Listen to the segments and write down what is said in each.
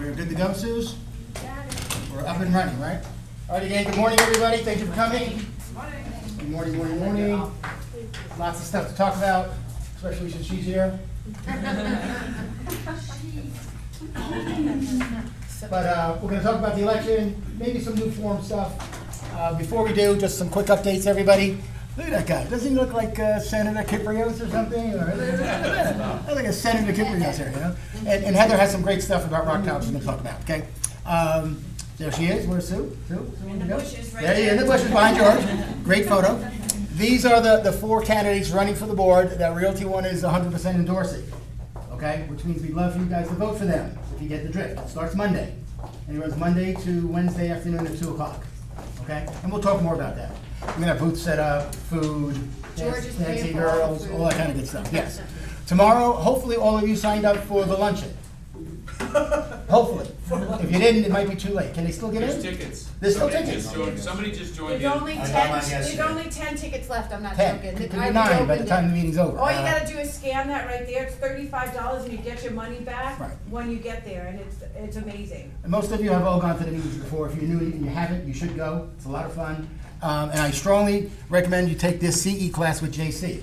We're good to go, Suze? We're up and running, right? All right, again, good morning, everybody. Thank you for coming. Good morning, morning, morning. Lots of stuff to talk about, especially since she's here. But we're going to talk about the election, maybe some new form stuff. Before we do, just some quick updates, everybody. Look at that guy. Doesn't he look like Senator Kiprios or something? Or, like a Senator Kiprios here, you know? And Heather has some great stuff about Rock Tower she's going to talk about, okay? There she is. Where's Sue? Sue? In the bushes, right there. In the bushes behind George. Great photo. These are the four candidates running for the board that Realty One is 100% endorsing, okay? Which means we'd love for you guys to vote for them if you get the drift. It starts Monday. And it runs Monday to Wednesday afternoon at 2 o'clock, okay? And we'll talk more about that. We're going to have booths set up, food, dancing girls, all that kind of good stuff, yes. Tomorrow, hopefully all of you signed up for the luncheon. Hopefully. If you didn't, it might be too late. Can they still get in? There's tickets. There's still tickets. Somebody just joined There's in. only 10 tickets left, I'm not 10. joking. It could be 9 by the time the meeting's over. All you gotta do is scan that right there, it's $35 and you get your money back Right. when you get there, and it's amazing. And most of you have all gone to the meetings before. If you're new and you haven't, you should go. It's a lot of fun. And I strongly recommend you take this CE class with JC.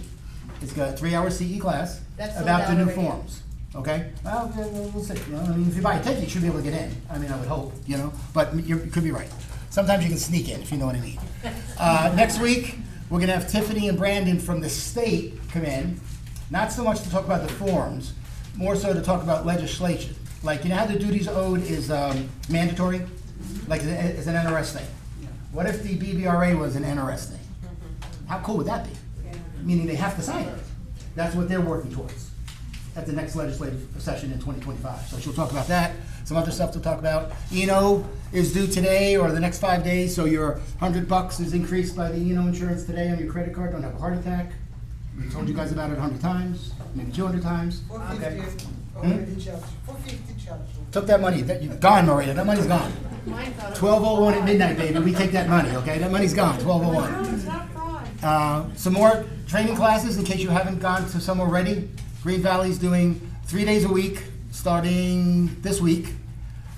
It's got a 3-hour CE class That's about the sold new out already. forms. Okay? Well, we'll see. You know, I mean, if you buy a ticket, you should be able to get in. I mean, I would hope, you know, but you could be right. Sometimes you can sneak in, if you know what I mean. Next week, we're going to have Tiffany and Brandon from the state come in, not so much to talk about the forms, more so to talk about legislation. Like, you know how the duties owed is mandatory? Like, it's an NRS thing. What if the BBRA was an NRS thing? How cool would that be? Meaning they have to sign it. That's what they're working towards at the next legislative session in 2025. So she'll talk about that. Some other stuff to talk about. E&O is due today or the next 5 days, so your $100 is increased by the E&O insurance today on your credit card. Don't have a heart attack. We told you guys about it 100 times, maybe 200 times. Okay. 450 charge. Took that money. Gone, Maria. That money's gone. 12:01 at midnight, baby. We take that money, okay? That money's gone, 12:01. Some more training classes in case you haven't gone to some already. Green Valley's doing 3 days a week starting this week.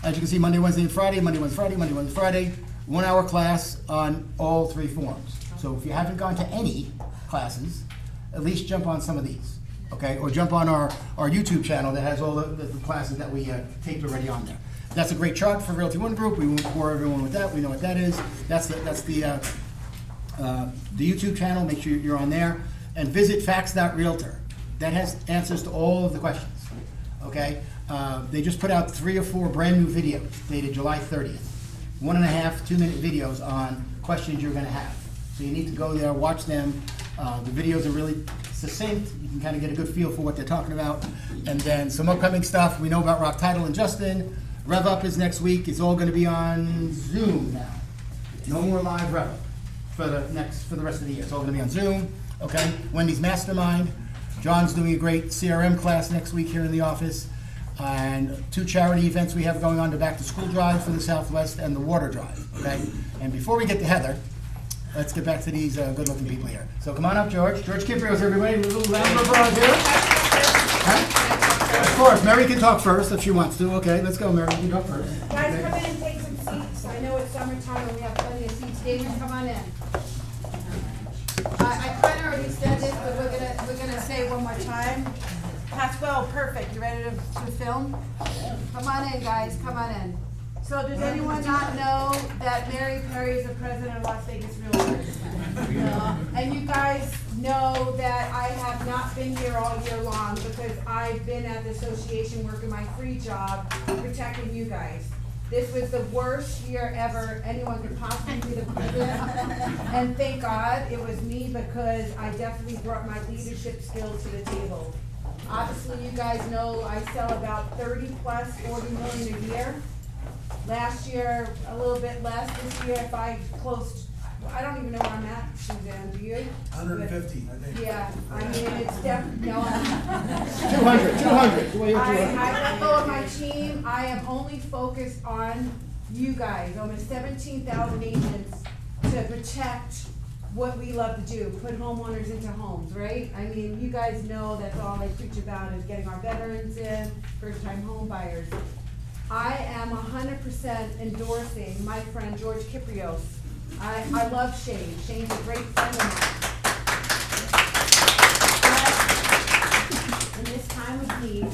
As you can see, Monday, Wednesday, and Friday, Monday, Wednesday, Friday, Monday, Wednesday, Friday. 1-hour class on all 3 forms. So if you haven't gone to any classes, at least jump on some of these, okay? Or jump on our YouTube channel that has all the classes that we taped already on there. That's a great chart for Realty One Group. We won't bore everyone with that. We know what that is. That's the YouTube channel. Make sure you're on there. And visit facts.realtor. That has answers to all of the questions, okay? They just put out 3 or 4 brand new videos dated July 30th. 1.5 2-minute videos on questions you're gonna have. So you need to go there, watch them. The videos are really succinct. You can kind of get a good feel for what they're talking about. And then some upcoming stuff. We know about Rock Title and Justin. Rev Up is next week. It's all gonna be on Zoom now. No more live Rev Up for the rest of the year. It's all gonna be on Zoom, okay? Wendy's Mastermind. John's doing a great CRM class next week here in the office. And 2 charity events we have going on, the Back to School Drive for the Southwest and the Water Drive, okay? And before we get to Heather, let's get back to these good-looking people here. So come on up, George. George Kiprios, everybody. A little round of applause here. Huh? Of course, Mary can talk first if she wants to. Okay, let's go, Mary. You can talk first. Guys, come in and take some seats. I know it's summertime and we have plenty of seats. David, come on in. I kind of already said this, but we're gonna say it one more time. Pasquale, perfect. You ready to film? Come on in, guys. Come on in. So does anyone not know that Mary Perry is the president of Las Vegas Realtors? And you guys know that I have not been here all year long because I've been at the association working my free job protecting you guys. This was the worst year ever anyone could possibly be the president. And thank God it was me because I definitely brought my leadership skills to the table. Obviously, you guys know I sell about 30 plus, 40 million a year. Last year, a little bit less. This year, if I closed, I don't even know where I'm at, Suzanne, do you? 150, I think. Yeah, I mean, it's definitely, no. 200. I let go of my team. I am only focused on you guys, almost 17,000 agents to protect what we love to do, put homeowners into homes, right? I mean, you guys know that's all I preach about is getting our veterans in, first-time home buyers. I am 100% endorsing my friend George Kiprios. I love Shane. Shane's a great friend of mine. But in this time of need,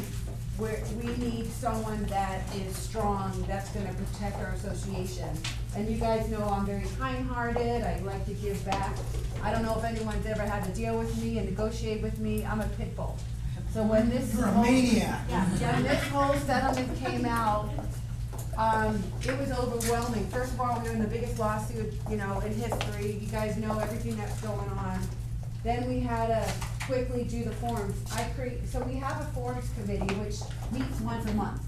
we need someone that is strong, that's gonna protect our association. And you guys know I'm very kind-hearted, I like to give back. I don't know if anyone's ever had to deal with me and negotiate with me, I'm a pit bull. So when this You're a whole- maniac. when this whole settlement came out, it was overwhelming. First of all, we were in the biggest lawsuit, in history. You guys know everything that's going on. Then we had to quickly do the forms. So we have a forms committee which meets once a month.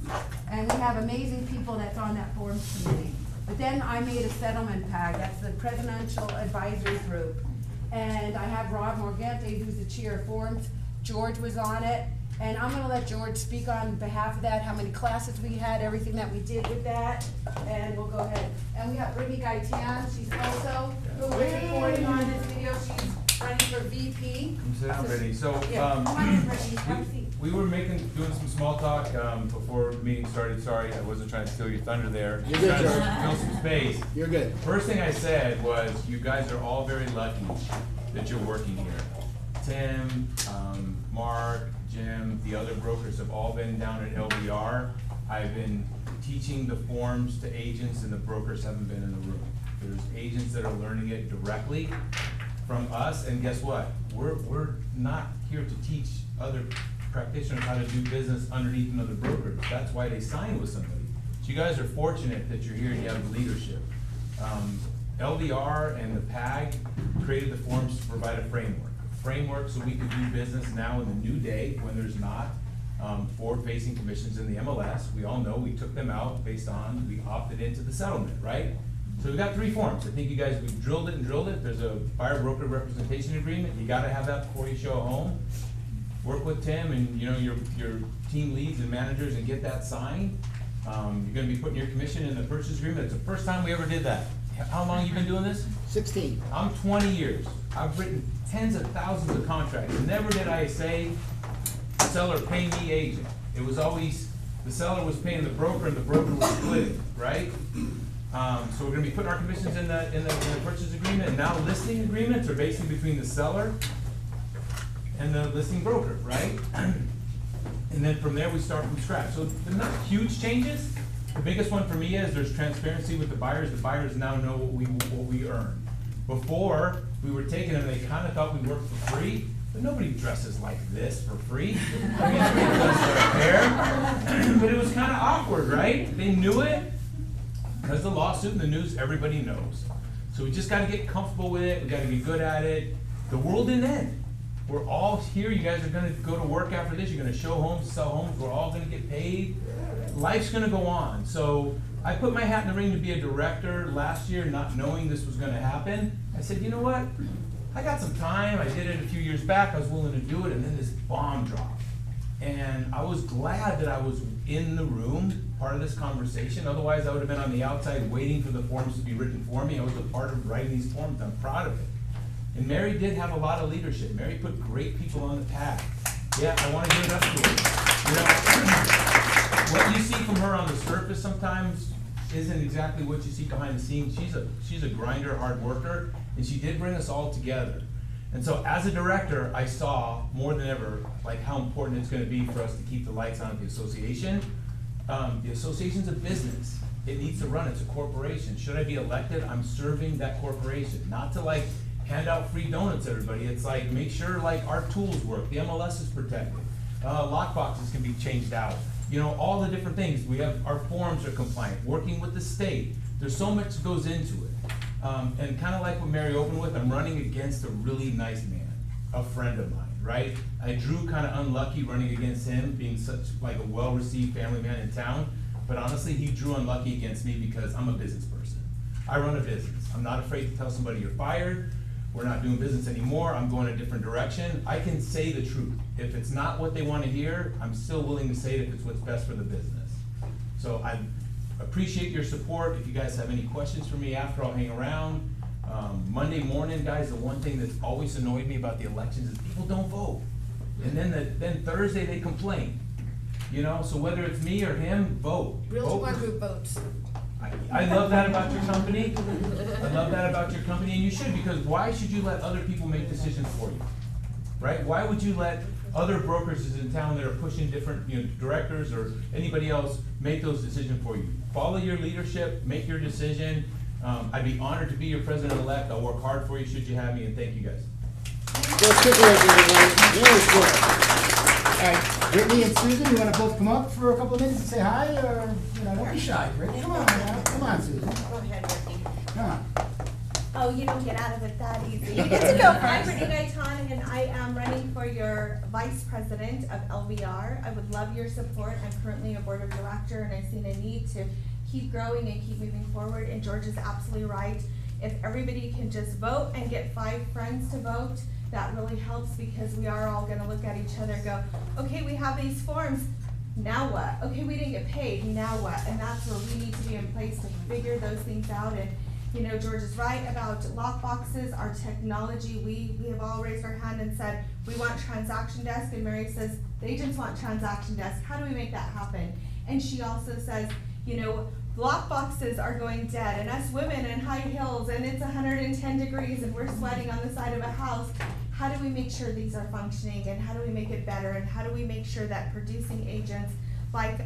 And we have amazing people that's on that forms committee. But then I made a settlement pact, that's the Presidential Advisory Group. And I have Rob Morgante, who's the chair of forms. George was on it. And I'm gonna let George speak on behalf of that, how many classes we had, everything that we did with that, and we'll go ahead. And we have Brittany Gaitan, she's also, who is recording on this video, she's running for VP. Come sit down, Brittany. So, Yeah, come on in, Brittany, have a seat. we were doing some small talk, before the meeting started. Sorry, I wasn't trying to steal your thunder there. You're good, Trying to George. fill some space. You're good. First thing I said was, you guys are all very lucky that you're working here. Tim, Mark, Jim, the other brokers have all been down at LBR. I've been teaching the forms to agents and the brokers haven't been in the room. There's agents that are learning it directly from us, and guess what? We're not here to teach other practitioners how to do business underneath another broker. That's why they sign with somebody. So you guys are fortunate that you're here and you have the leadership. LDR and the PAG created the forms to provide a framework so we could do business now in the new day when there's not forward-facing commissions in the MLS. We all know we took them out based on, we opted into the settlement, right? So we got 3 forms. I think you guys, we've drilled it. There's a buyer broker representation agreement. You gotta have that before you show a home. Work with Tim and your team leads and managers and get that signed. You're gonna be putting your commission in the purchase agreement. It's the first time we ever did that. How long you been doing this? 16. I'm 20 years. I've written tens of thousands of contracts. Never did I say, seller pay me agent. It was always, the seller was paying the broker and the broker was splitting, right? So we're gonna be putting our commissions in the purchase agreement, and now listing agreements are basically between the seller and the listing broker, right? And then from there, we start from scratch. So they're not huge changes. The biggest one for me is there's transparency with the buyers. The buyers now know what we earn. Before, we were taking them, they kinda thought we worked for free, but nobody dresses like this for free. I mean, everybody does their hair, but it was kinda awkward, right? They knew it, because the lawsuit and the news, everybody knows. So we just gotta get comfortable with it, we gotta be good at it. The world didn't end. We're all here, you guys are gonna go to work after this, you're gonna show homes, sell homes, we're all gonna get paid. Life's gonna go on. So I put my hat in the ring to be a director last year, not knowing this was gonna happen. I said, you know what? I got some time, I did it a few years back, I was willing to do it, and then this bomb dropped. And I was glad that I was in the room, part of this conversation, otherwise I would have been on the outside waiting for the forms to be written for me. I was a part of writing these forms, I'm proud of it. And Mary did have a lot of leadership. Mary put great people on the path. Yeah, I wanna give it up to her. What you see from her on the surface sometimes isn't exactly what you see behind the scenes. She's a grinder, hard worker, and she did bring us all together. And so as a director, I saw more than ever, like how important it's gonna be for us to keep the lights on at the association. The association's a business. It needs to run, it's a corporation. Should I be elected? I'm serving that corporation, not to like hand out free donuts to everybody. It's like, make sure like our tools work, the MLS is protected. Lock boxes can be changed out. All the different things. We have, our forms are compliant, working with the state. There's so much that goes into it. And kind of like what Mary opened with, I'm running against a really nice man, a friend of mine, right? I drew kind of unlucky running against him, being such like a well-received family man in town, but honestly, he drew unlucky against me because I'm a business person. I run a business. I'm not afraid to tell somebody you're fired, we're not doing business anymore, I'm going a different direction. I can say the truth. If it's not what they want to hear, I'm still willing to say it if it's what's best for the business. So I appreciate your support. If you guys have any questions for me after, I'll hang around. Monday morning, guys, the one thing that's always annoyed me about the elections is people don't vote. And then Thursday they complain. You know, so whether it's me or him, vote. Realty Vote One for- Group votes. I love that about your company. I love that about your company, and you should, because why should you let other people make decisions for you? Right? Why would you let other brokers in town that are pushing different, directors or anybody else make those decisions for you? Follow your leadership, make your decision. I'd be honored to be your president-elect. I'll work hard for you should you have me, and thank you guys. Well, stick with us, everybody. Very good. All right, Brittany and Susan, you want to both come up for a couple of minutes and say hi, or, don't be shy, Brittany. Come on, now. Come on, Susan. Go ahead, Brittany. Come on. Oh, you don't get out of it that easy. You get to go first. I'm Brittany Gaitan, and I am running for your vice president of LVR. I would love your support. I'm currently a board of director, and I've seen a need to keep growing and keep moving forward, and George is absolutely right. If everybody can just vote and get 5 friends to vote, that really helps, because we are all gonna look at each other and go, okay, we have these forms, now what? Okay, we didn't get paid, now what? And that's where we need to be in place to figure those things out. And George is right about lock boxes, our technology. We have all raised our hand and said, we want transaction desk, and Mary says, the agents want transaction desk. How do we make that happen? And she also says, lock boxes are going dead, and us women in high heels, and it's 110 degrees, and we're sweating on the side of a house. How do we make sure these are functioning, and how do we make it better, and how do we make sure that producing agents like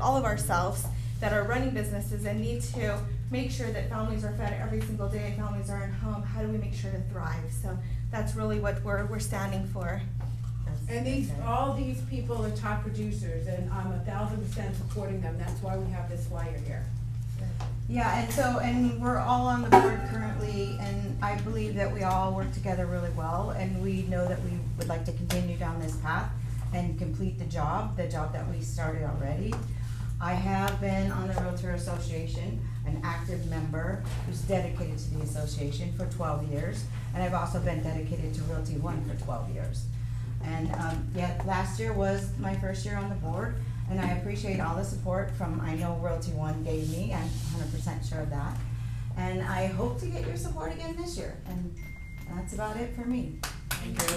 all of ourselves that are running businesses and need to make sure that families are fed every single day and families are in home, how do we make sure to thrive? So that's really what we're standing for. And all these people are top producers, and I'm 1,000% supporting them. That's why we have this flyer here. Yeah, and we're all on the board currently, and I believe that we all work together really well, and we know that we would like to continue down this path and complete the job that we started already. I have been on the Realtor Association, an active member who's dedicated to the association for 12 years, and I've also been dedicated to Realty One for 12 years. And last year was my first year on the board, and I appreciate all the support I know Realty One gave me. I'm 100% sure of that. And I hope to get your support again this year. And that's about it for me. Thank you.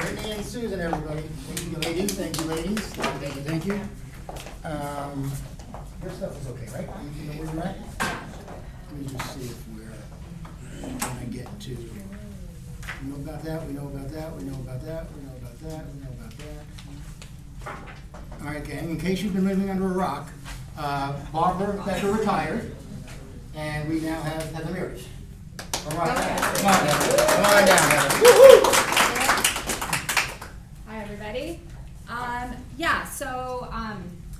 Brittany and Susan, everybody. Thank you, ladies. Thank you, ladies. Thank you, thank you. Your stuff is okay, right? You know where you're at? Let me just see if we're gonna get to, we know about that, we know about that, we know about that, we know about that, we know about that. All right, gang, in case you've been living under a rock, Barbara Becker retired, and we now have Heather Mears. All right, come on, Heather. Come on down, Heather. Hi, everybody.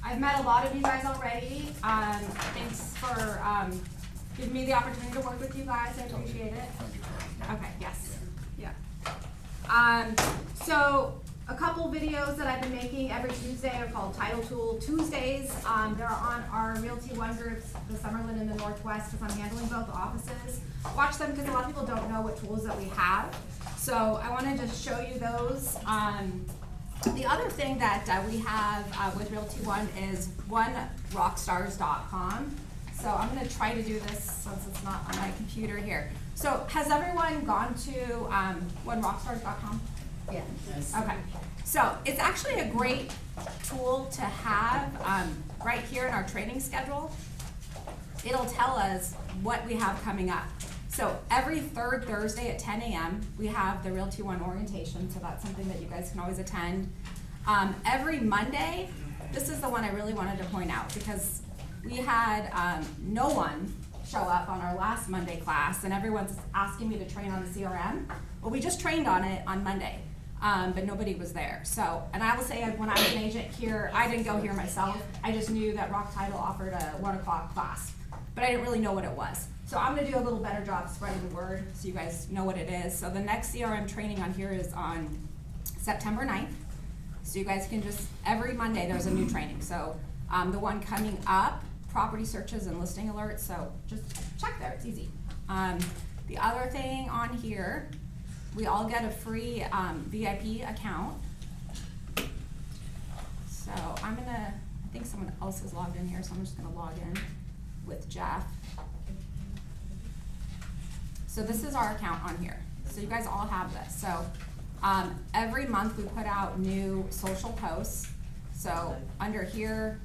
I've met a lot of you guys already. Thanks for giving me the opportunity to work with you guys. I appreciate it. Okay, yes. Yeah. So a couple videos that I've been making every Tuesday are called Title Tool Tuesdays. They're on our Realty One groups, the Summerlin in the Northwest, because I'm handling both offices. Watch them because a lot of people don't know what tools that we have. So I want to just show you those. The other thing that we have with Realty One is onerockstars.com. So I'm going to try to do this since it's not on my computer here. So has everyone gone to onerockstars.com? Yeah. Okay. So it's actually a great tool to have right here in our training schedule. It'll tell us what we have coming up. So every third Thursday at 10 a.m. we have the Realty One orientation, so that's something that you guys can always attend. Every Monday, this is the one I really wanted to point out because we had no one show up on our last Monday class, and everyone's asking me to train on the CRM. Well, we just trained on it on Monday, but nobody was there. So, and I will say when I was an agent here, I didn't go here myself. I just knew that Rock Title offered a 1 o'clock class, but I didn't really know what it was. So I'm gonna do a little better job spreading the word so you guys know what it is. So the next CRM training on here is on September 9th. So you guys can just, every Monday there's a new training. So the one coming up, property searches and listing alerts. So just check there, it's easy. The other thing on here, we all get a free VIP account. So I'm gonna, I think someone else is logged in here, so I'm just gonna log in with Jeff. So this is our account on here. So you guys all have this. So Every month we put out new social posts. So under here,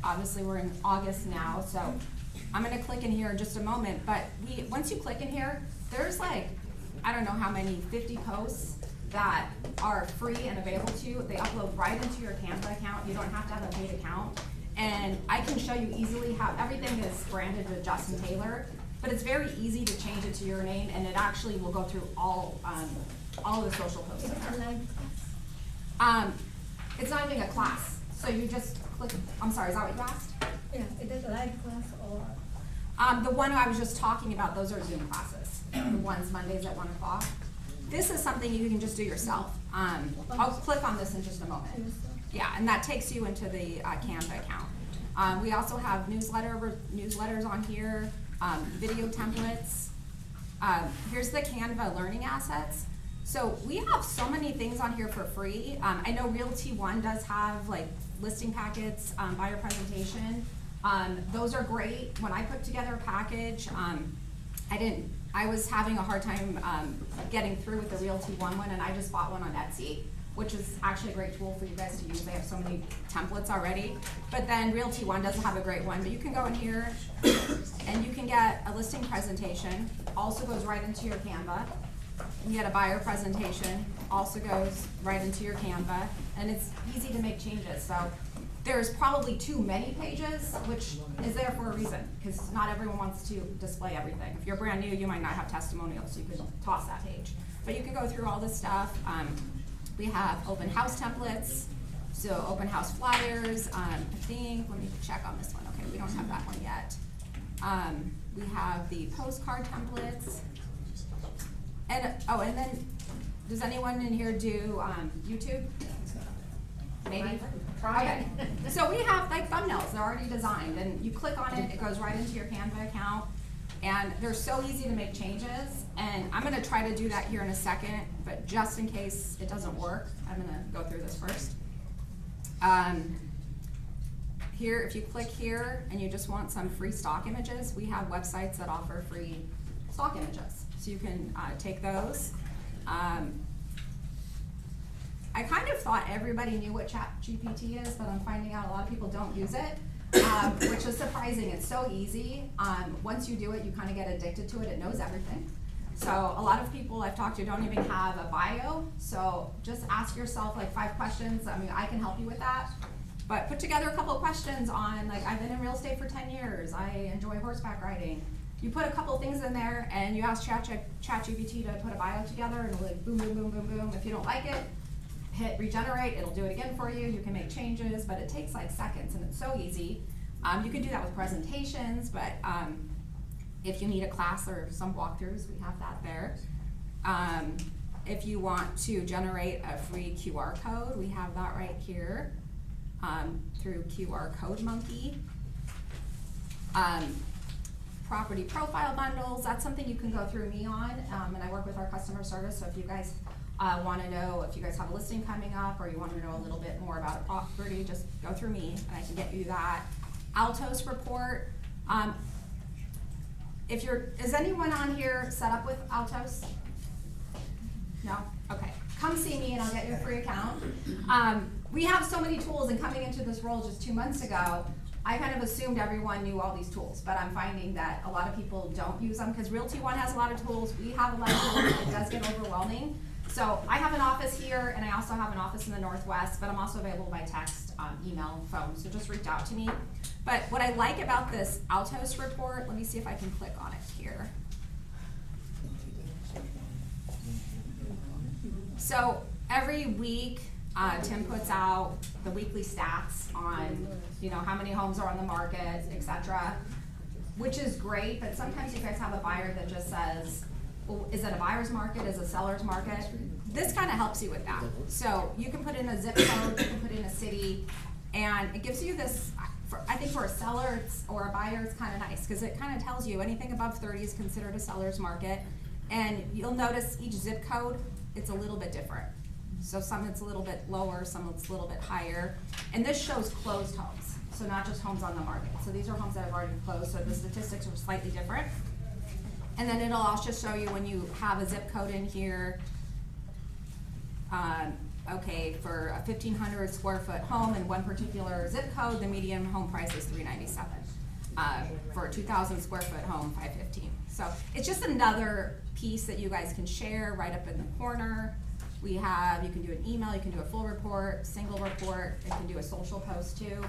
obviously we're in August now, so I'm gonna click in here in just a moment, but once you click in here, there's like, I don't know how many, 50 posts that are free and available to you. They upload right into your Canva account. You don't have to have a paid account. And I can show you easily how everything is branded with Justin Taylor, but it's very easy to change it to your name, and it actually will go through all of the social posts. It's not even a class, so you just click, I'm sorry, is that what you asked? Yeah, it is a live class or, The one I was just talking about, those are Zoom classes, the ones Mondays at 1 o'clock. This is something you can just do yourself. I'll click on this in just a moment. Yeah, and that takes you into the Canva account. We also have newsletters on here, video templates. Here's the Canva learning assets. So we have so many things on here for free. I know Realty One does have like listing packets, buyer presentation. Those are great. When I put together a package, I was having a hard time getting through with the Realty One, and I just bought one on Etsy, which is actually a great tool for you guys to use. They have so many templates already. But then Realty One doesn't have a great one, but you can go in here and you can get a listing presentation, also goes right into your Canva. You get a buyer presentation, also goes right into your Canva, and it's easy to make changes. So there's probably too many pages, which is there for a reason, because not everyone wants to display everything. If you're brand new, you might not have testimonials, so you can toss that page. But you can go through all this stuff. We have open house templates, so open house flyers. I think, let me check on this one. Okay, we don't have that one yet. We have the postcard templates. And then, does anyone in here do YouTube? Maybe? Okay. So we have like thumbnails, they're already designed, and you click on it, it goes right into your Canva account, and they're so easy to make changes. And I'm gonna try to do that here in a second, but just in case it doesn't work, I'm gonna go through this first. Here, if you click here and you just want some free stock images, we have websites that offer free stock images. So you can take those. I kind of thought everybody knew what ChatGPT is, but I'm finding out a lot of people don't use it, which is surprising. It's so easy. Once you do it, you kind of get addicted to it. It knows everything. So a lot of people I've talked to don't even have a bio. So just ask yourself like 5 questions. I mean, I can help you with that. But put together a couple of questions on, like, I've been in real estate for 10 years. I enjoy horseback riding. You put a couple things in there and you ask ChatGPT to put a bio together, and it'll like boom, boom, boom, boom, boom. If you don't like it, hit regenerate, it'll do it again for you. You can make changes, but it takes like seconds, and it's so easy. You can do that with presentations, but if you need a class or some walkthroughs, we have that there. If you want to generate a free QR code, we have that right here through QR Code Monkey. Property profile bundles, that's something you can go through me on, and I work with our customer service, so if you guys want to know if you guys have a listing coming up, or you want to know a little bit more about a property, just go through me and I can get you that. Altos report. Is anyone on here set up with Altos? No? Okay. Come see me and I'll get you a free account. We have so many tools, and coming into this role just 2 months ago, I kind of assumed everyone knew all these tools, but I'm finding that a lot of people don't use them, because Realty One has a lot of tools, we have a lot of tools, and it does get overwhelming. So I have an office here, and I also have an office in the Northwest, but I'm also available by text, email, phone, so just reach out to me. But what I like about this Altos report, let me see if I can click on it here. So every week, Tim puts out the weekly stats on, how many homes are on the market, etc., which is great, but sometimes you guys have a buyer that just says, well, is it a buyer's market, is it a seller's market? This kind of helps you with that. So you can put in a zip code, you can put in a city, and it gives you this, I think for a seller or a buyer, it's kind of nice, because it kind of tells you anything above 30 is considered a seller's market, and you'll notice each zip code, it's a little bit different. So some it's a little bit lower, some it's a little bit higher. And this shows closed homes, so not just homes on the market. So these are homes that have already closed, so the statistics are slightly different. And then it'll also show you when you have a zip code in here, Okay, for a 1,500 square foot home in one particular zip code, the median home price is $397. For a 2,000 square foot home, $515. So it's just another piece that you guys can share right up in the corner. You can do an email, you can do a full report, single report, you can do a social post too.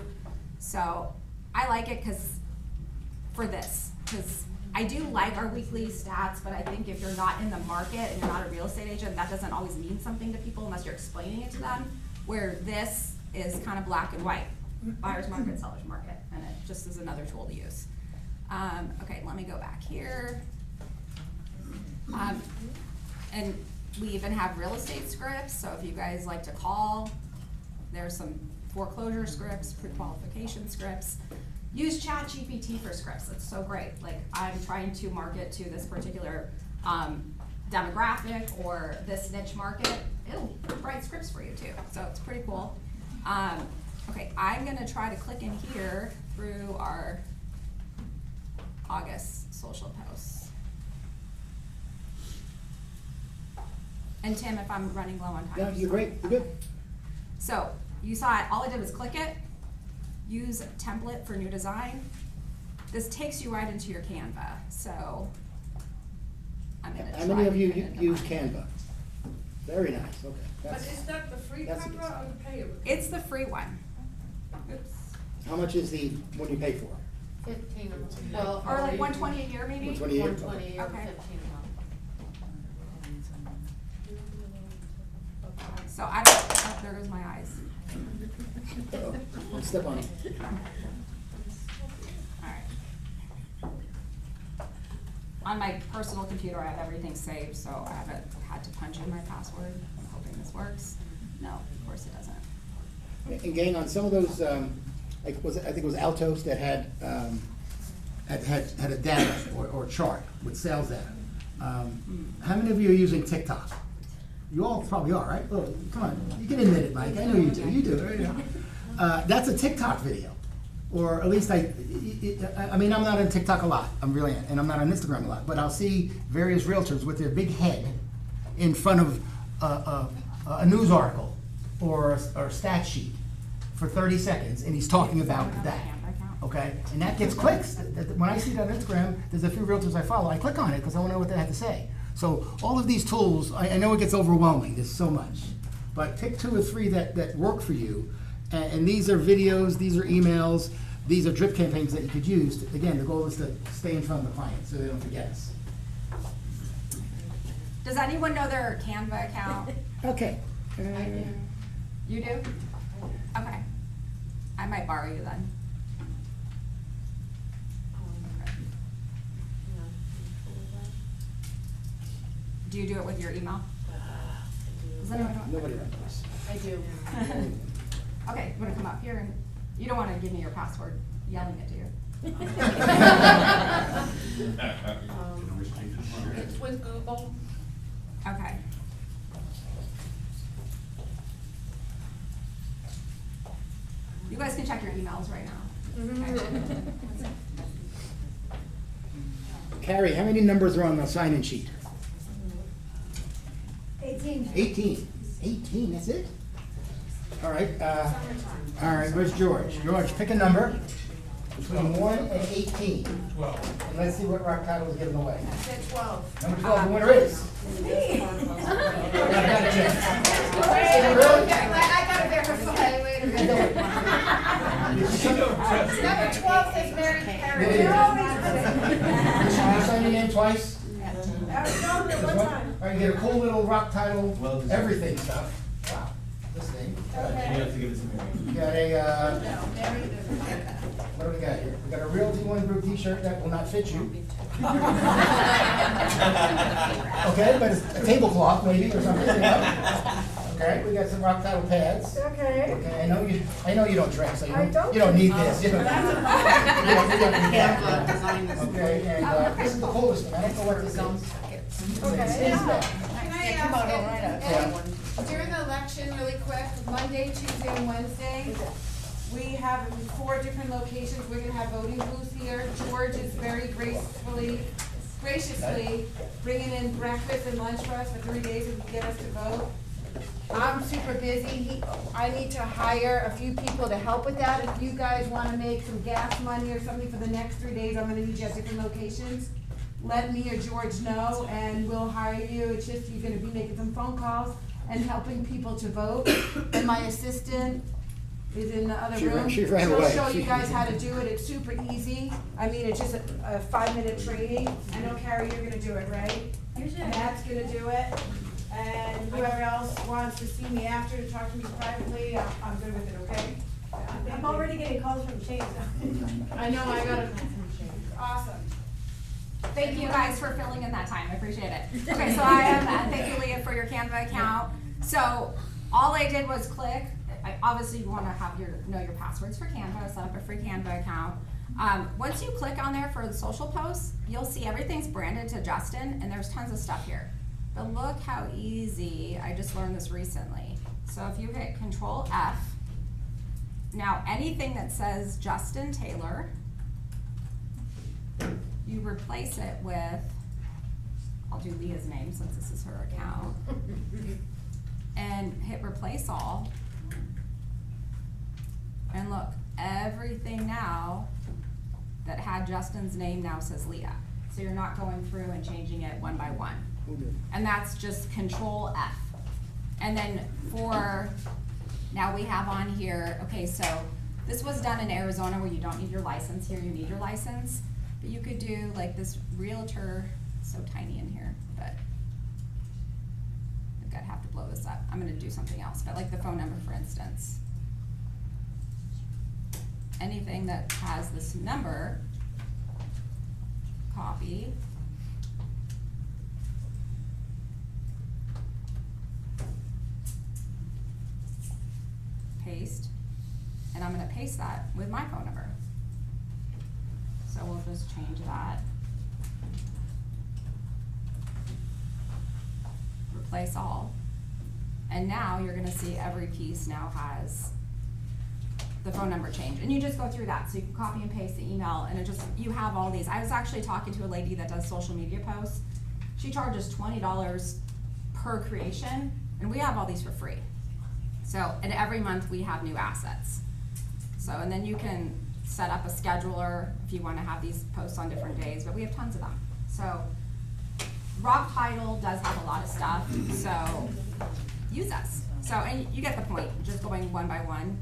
So I like it because I do like our weekly stats, but I think if you're not in the market and you're not a real estate agent, that doesn't always mean something to people unless you're explaining it to them, where this is kind of black and white, buyer's market, seller's market, and it just is another tool to use. Okay, let me go back here. And we even have real estate scripts, so if you guys like to call, there's some foreclosure scripts, pre-qualification scripts. Use ChatGPT for scripts, it's so great. Like, I'm trying to market to this particular demographic or this niche market, it'll write scripts for you too, so it's pretty cool. Okay, I'm gonna try to click in here through our August social posts. And Tim, if I'm running low on time. Yeah, you're great, you're good. So, you saw it, all I did was click it, use a template for new design. This takes you right into your Canva, so I'm gonna try. How many of you to get into use mine. Canva? Very nice, okay. But That's- is that the free that's a good Canva or the paid? It's the free one. Oops. How much is the one you pay for? 15 a month. Well, Or like 120 a year maybe? 120 a year? 120 a year, Okay. 15 a month. So I don't, oh, there goes my eyes. Uh-oh, don't step on it. Alright. On my personal computer, I have everything saved, so I haven't had to punch in my password. I'm hoping this works. No, of course it doesn't. And gang, on some of those, I think it was Altos that had a data or chart with sales data. How many of you are using TikTok? You all probably are, right? Oh, come on, you can admit it, Mike, I know you do, right? That's a TikTok video, or at least I mean, I'm not on TikTok a lot, I'm really, and I'm not on Instagram a lot, but I'll see various realtors with their big head in front of a news article or a stat sheet for 30 seconds, and he's talking about that, okay? And that gets clicks. When I see that on Instagram, there's a few realtors I follow, I click on it because I want to know what they have to say. So all of these tools, I know it gets overwhelming, there's so much, but pick 2 or 3 that work for you, and these are videos, these are emails, these are drip campaigns that you could use. Again, the goal is to stay in front of the client so they don't forget us. Does anyone know their Canva account? Okay. You do? Okay. I might borrow you then. Do you do it with your email? Does anyone know? Nobody knows. I do. Okay, you wanna come up here and, you don't wanna give me your password, yelling it, do you? It's with Google. Okay. You guys can check your emails right now. Okay. Carrie, how many numbers are on the sign-in sheet? 18. 18. 18, that's it? All right, where's George? George, pick a number between 1 and 18. 12. And let's see what rock title is given away. I said 12. Number 12, the winner is. I gotta verify, wait a minute. Number 12 says Mary Carey. Did you sign your name twice? One time. All right, you get a cool little rock title, everything stuff. Wow, this thing. You have to give it to Mary. We got a, what do we got here? We got a Realty One Group t-shirt that will not fit you. Okay, but it's a tablecloth maybe or something, you know? Okay, we got some rock title pads. Okay. Okay, I know you don't drink, so I don't you don't need this. You don't need Canva that. design this. Okay, and this is the coolest one. I don't know what this is. Okay. Can I Yeah. During the election, really quick, Monday, Tuesday, and Wednesday, we have 4 different locations. We're gonna have voting booths here. George is very graciously bringing in breakfast and lunch for us for 3 days to get us to vote. I'm super busy. I need to hire a few people to help with that. If you guys wanna make some gas money or something for the next 3 days, I'm gonna need you at different locations. Let me or George know and we'll hire you. It's just you're gonna be making some phone calls and helping people to vote. And my assistant is in the other room. She ran away. She'll show you guys how to do it. It's super easy. I mean, it's just a 5-minute training. I know Carrie, you're gonna do it, right? Matt's gonna do it. And whoever else wants to see me after to talk to me privately, I'm good with it, okay? I'm already getting calls from Shane. I know, I got a call from Shane. Awesome. Thank you guys for filling in that time, I appreciate it. Okay, so I am, thank you Leah for your Canva account. So, all I did was click, obviously you wanna have know your passwords for Canva, set up a free Canva account. Once you click on there for the social posts, you'll see everything's branded to Justin, and there's tons of stuff here. But look how easy, I just learned this recently. So if you hit Control F, now anything that says Justin Taylor, you replace it with, I'll do Leah's name since this is her account, and hit Replace All. And look, everything now that had Justin's name now says Leah. So you're not going through and changing it one by one. And that's just Control F. And then now we have on here, okay, so this was done in Arizona where you don't need your license. Here you need your license. But you could do like this realtor, so tiny in here, but I think I'd have to blow this up. I'm gonna do something else, but like the phone number, for instance. Anything that has this number, copy. Paste, and I'm gonna paste that with my phone number. So we'll just change that. Replace all. And now you're gonna see every piece now has the phone number change. And you just go through that. So you can copy and paste the email and you have all these. I was actually talking to a lady that does social media posts. She charges $20 per creation, and we have all these for free. So, and every month we have new assets. So, and then you can set up a scheduler if you wanna have these posts on different days, but we have tons of them. So, Rock Title does have a lot of stuff, so use us. So, and you get the point, just going one by one.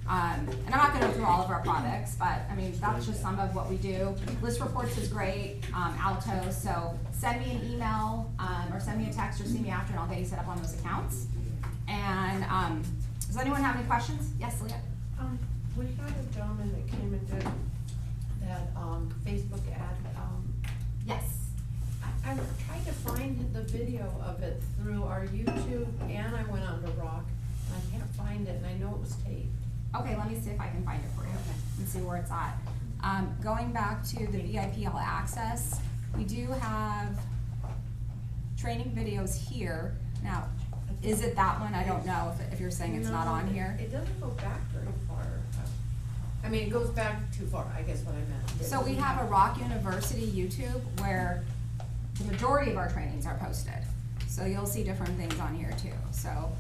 And I'm not gonna go through all of our products, but I mean, that's just some of what we do. List Reports is great, Alto, so send me an email, or send me a text or see me after and I'll get you set up on those accounts. And, does anyone have any questions? Yes, Leah? We had a gentleman that came and did that, Facebook ad, Yes. I tried to find the video of it through our YouTube, and I went on to Rock, and I can't find it, and I know it was taped. Okay, let me see if I can find it for you and see where it's at. Going back to the VIP All Access, we do have training videos here. Now, is it that one? I don't know if you're saying it's not on here. It doesn't go back very far. I mean, it goes back too far, I guess what I meant. So we have a Rock University YouTube where the majority of our trainings are posted. So you'll see different things on here too. So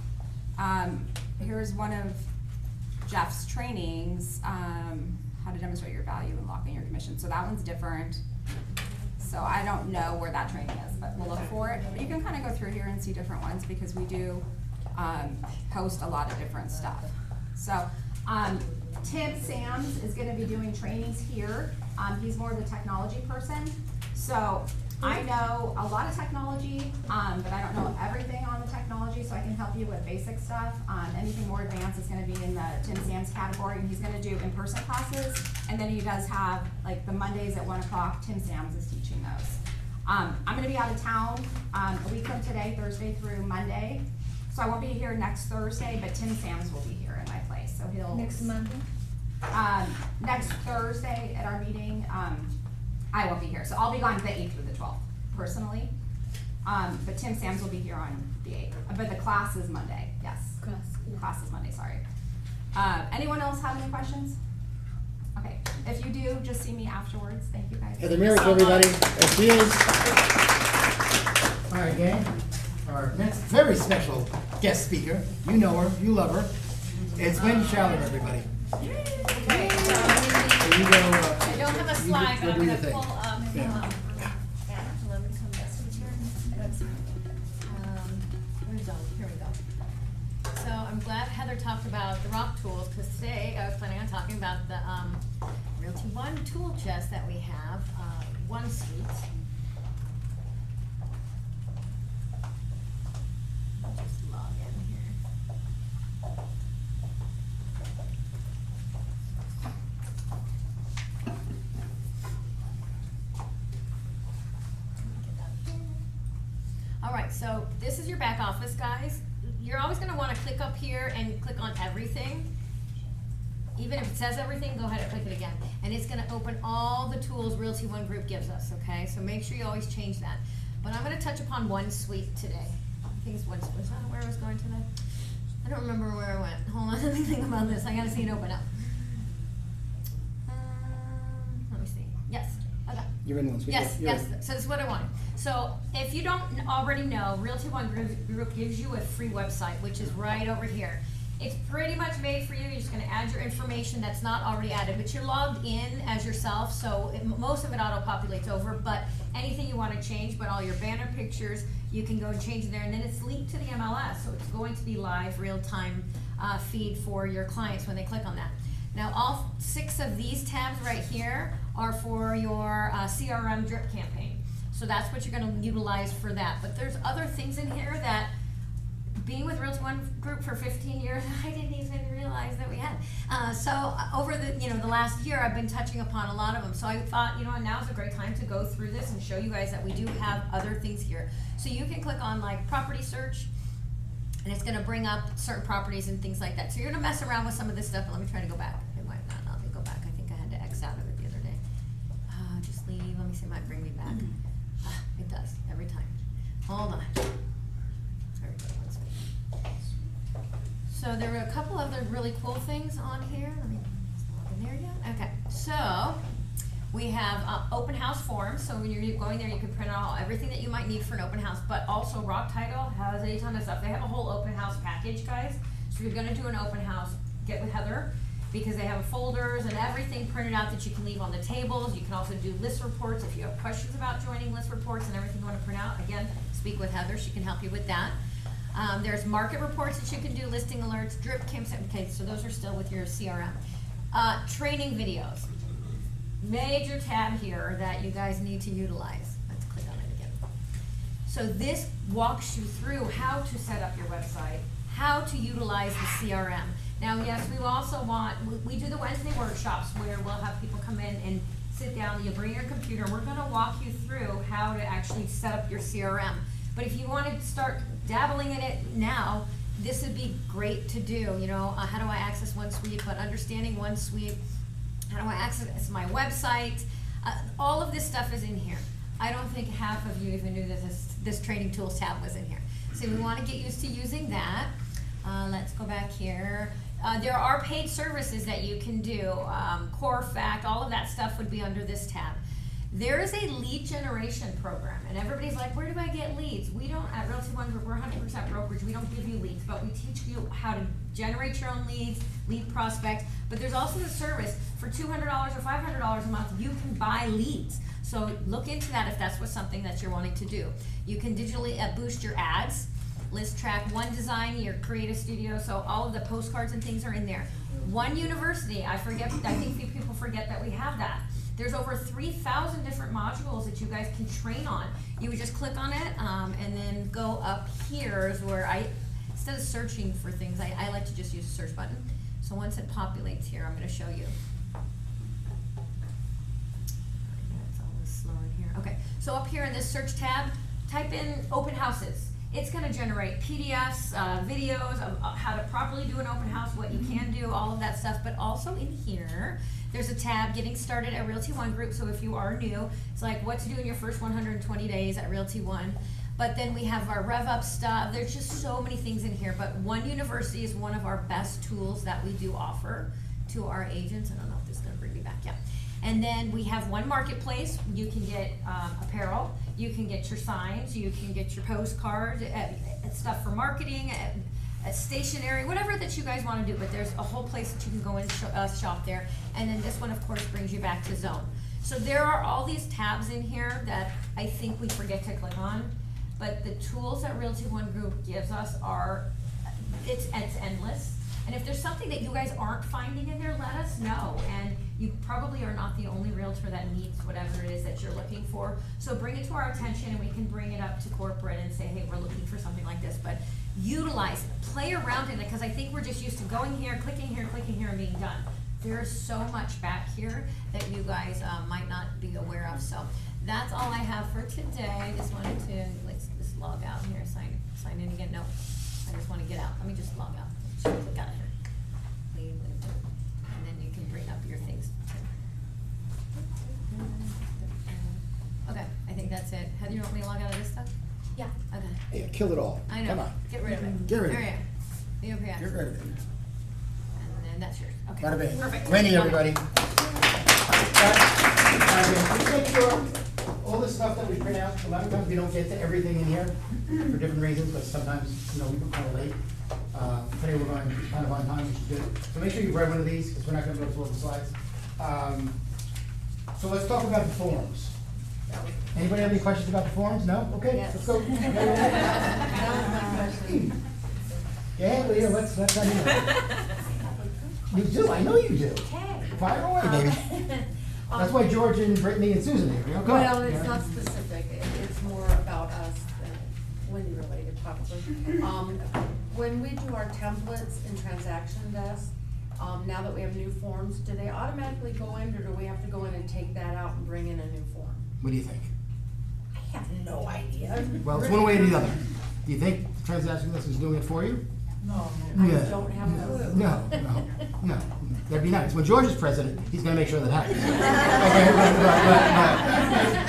here's one of Jeff's trainings, how to demonstrate your value and lock in your commission. So that one's different. So I don't know where that training is, but we'll look for it. But you can kind of go through here and see different ones because we do post a lot of different stuff. So Tim Sams is gonna be doing trainings here. He's more of the technology person. So I know a lot of technology, but I don't know everything on the technology, so I can help you with basic stuff. Anything more advanced is gonna be in the Tim Sams category, and he's gonna do in-person classes, and then he does have, like, the Mondays at 1 o'clock, Tim Sams is teaching those. I'm gonna be out of town a week from today, Thursday through Monday, so I won't be here next Thursday, but Tim Sams will be here in my place, so he'll. Next Monday? Next Thursday at our meeting, I won't be here, so I'll be gone the 8th through the 12th, personally. But Tim Sams will be here on the 8th, but the class is Monday, yes. Class is Monday, sorry. Anyone else have any questions? Okay, if you do, just see me afterwards, thank you guys. Heather Merrick, everybody, there she is. All right, gang, our next very special guest speaker. You know her, you love her. It's Wendy Schaller, everybody. Okay, so So you go, I don't have a slide, but I'm do gonna your thing. pull up, Yeah. Anna, let me come this one here. Where's all, here we go. So I'm glad Heather talked about the rock tools, cause today I was planning on talking about the, Realty One tool chest that we have, one suite. I'll just log in here. All right, so this is your back office, guys. You're always gonna wanna click up here and click on everything. Even if it says everything, go ahead and click it again. And it's gonna open all the tools Realty One Group gives us, okay? So make sure you always change that. But I'm gonna touch upon one suite today. I think it's one suite. Was that where I was going today? I don't remember where I went. Hold on, let me think about this. I gotta see it open up. Let me see. Yes, okay. You're in one suite. Yes, You're yes, in. so this is what I wanted. So if you don't already know, Realty One Group gives you a free website, which is right over here. It's pretty much made for you. You're just gonna add your information that's not already added, but you're logged in as yourself, so most of it auto-populates over, but anything you wanna change, but all your banner pictures, you can go and change there, and then it's linked to the MLS, so it's going to be live, real-time feed for your clients when they click on that. Now, all 6 of these tabs right here are for your CRM drip campaign. So that's what you're gonna utilize for that. But there's other things in here that, being with Realty One Group for 15 years, I didn't even realize that we had. So over the last year, I've been touching upon a lot of them. So I thought, now's a great time to go through this and show you guys that we do have other things here. So you can click on like property search, and it's gonna bring up certain properties and things like that. So you're gonna mess around with some of this stuff. Let me try to go back. It might not let me go back. I think I had to X out of it the other day. Just leave. Let me see. It might bring me back. It does every time. Hold on. There we go. Let's see. So there were a couple other really cool things on here. Let me log in there yet. Okay. So we have open house forms. So when you're going there, you can print out everything that you might need for an open house. But also Rock Title has a ton of stuff. They have a whole open house package, guys. So if you're gonna do an open house, get with Heather, because they have folders and everything printed out that you can leave on the tables. You can also do list reports if you have questions about joining list reports and everything you want to print out. Again, speak with Heather. She can help you with that. There's market reports that you can do, listing alerts, drip camps. Okay, so those are still with your CRM. Training videos. Major tab here that you guys need to utilize. Let's click on it again. So this walks you through how to set up your website, how to utilize the CRM. Now, yes, we also we do the Wednesday workshops where we'll have people come in and sit down, you bring your computer, we're gonna walk you through how to actually set up your CRM. But if you wanna start dabbling in it now, this would be great to do, how do I access OneSuite, but understanding OneSuite, how do I access my website, all of this stuff is in here. I don't think half of you even knew that this training tools tab was in here. So we wanna get used to using that. Let's go back here. There are paid services that you can do. Core Fact, all of that stuff would be under this tab. There is a lead generation program, and everybody's like, where do I get leads? We don't, at Realty One Group, we're 100% brokerage, we don't give you leads, but we teach you how to generate your own leads, lead prospect, but there's also the service for $200 or $500 a month, you can buy leads. So look into that if that's something that you're wanting to do. You can digitally boost your ads, List Track, One Design, your creative studio, so all of the postcards and things are in there. One University, I think people forget that we have that. There's over 3,000 different modules that you guys can train on. You would just click on it, and then go up here is where instead of searching for things, I like to just use the search button. So once it populates here, I'm gonna show you. It's always slow in here. Okay, so up here in this search tab, type in open houses. It's gonna generate PDFs, videos of how to properly do an open house, what you can do, all of that stuff, but also in here, there's a tab, Getting Started at Realty One Group, so if you are new, it's like what to do in your first 120 days at Realty One. But then we have our Rev Up stuff, there's just so many things in here, but One University is one of our best tools that we do offer to our agents. I don't know if this is gonna bring me back, yeah. And then we have one marketplace. You can get apparel, you can get your signs, you can get your postcards, stuff for marketing, stationery, whatever that you guys want to do. But there's a whole place that you can go and shop there. And then this one, of course, brings you back to Zone. So there are all these tabs in here that I think we forget to click on. But the tools that Realty One Group gives us are, it's endless. And if there's something that you guys aren't finding in there, let us know. And you probably are not the only realtor that needs whatever it is that you're looking for. So bring it to our attention and we can bring it up to corporate and say, hey, we're looking for something like this. But utilize it, play around in it, because I think we're just used to going here, clicking here, and being done. There's so much back here that you guys might not be aware of. So that's all I have for today. I just wanted to, let's just log out here, sign in again. No, I just want to get out. Let me just log out. Click out of here. Leave, and then you can bring up your things. Okay, I think that's it. Heather, you want me to log out of this stuff? Yeah. Okay. Yeah, kill it all. I know. Come on. Get rid of it. Get rid of it. There you go. The OPS. Get rid of it. And then that's yours. Okay. Bada bing. Perfect. Rainy, Okay. everybody. Please make sure all the stuff that we print out, a lot of times we don't get to everything in here for different reasons, but sometimes, we become kind of late. Today we're going kind of on time, which is good. So make sure you read one of these, because we're not gonna go through all the slides. So let's talk about the forms. Anybody have any questions about the forms? No? Okay, Yes. let's go. Yeah, Leah, let's have you. You do, I know you do. Fire away, baby. That's why George and Brittany and Susan are here. Go Well, ahead. it's not specific, it's more about us than Wendy related probably. When we do our templates in transaction desk, now that we have new forms, do they automatically go in, or do we have to go in and take that out and bring in a new form? What do you think? I have no idea. Well, it's one way or the other. Do you think the transaction list is doing it for you? No, I Yeah. don't have a clue. No. That'd be nice. When George is president, he's gonna make sure that happens.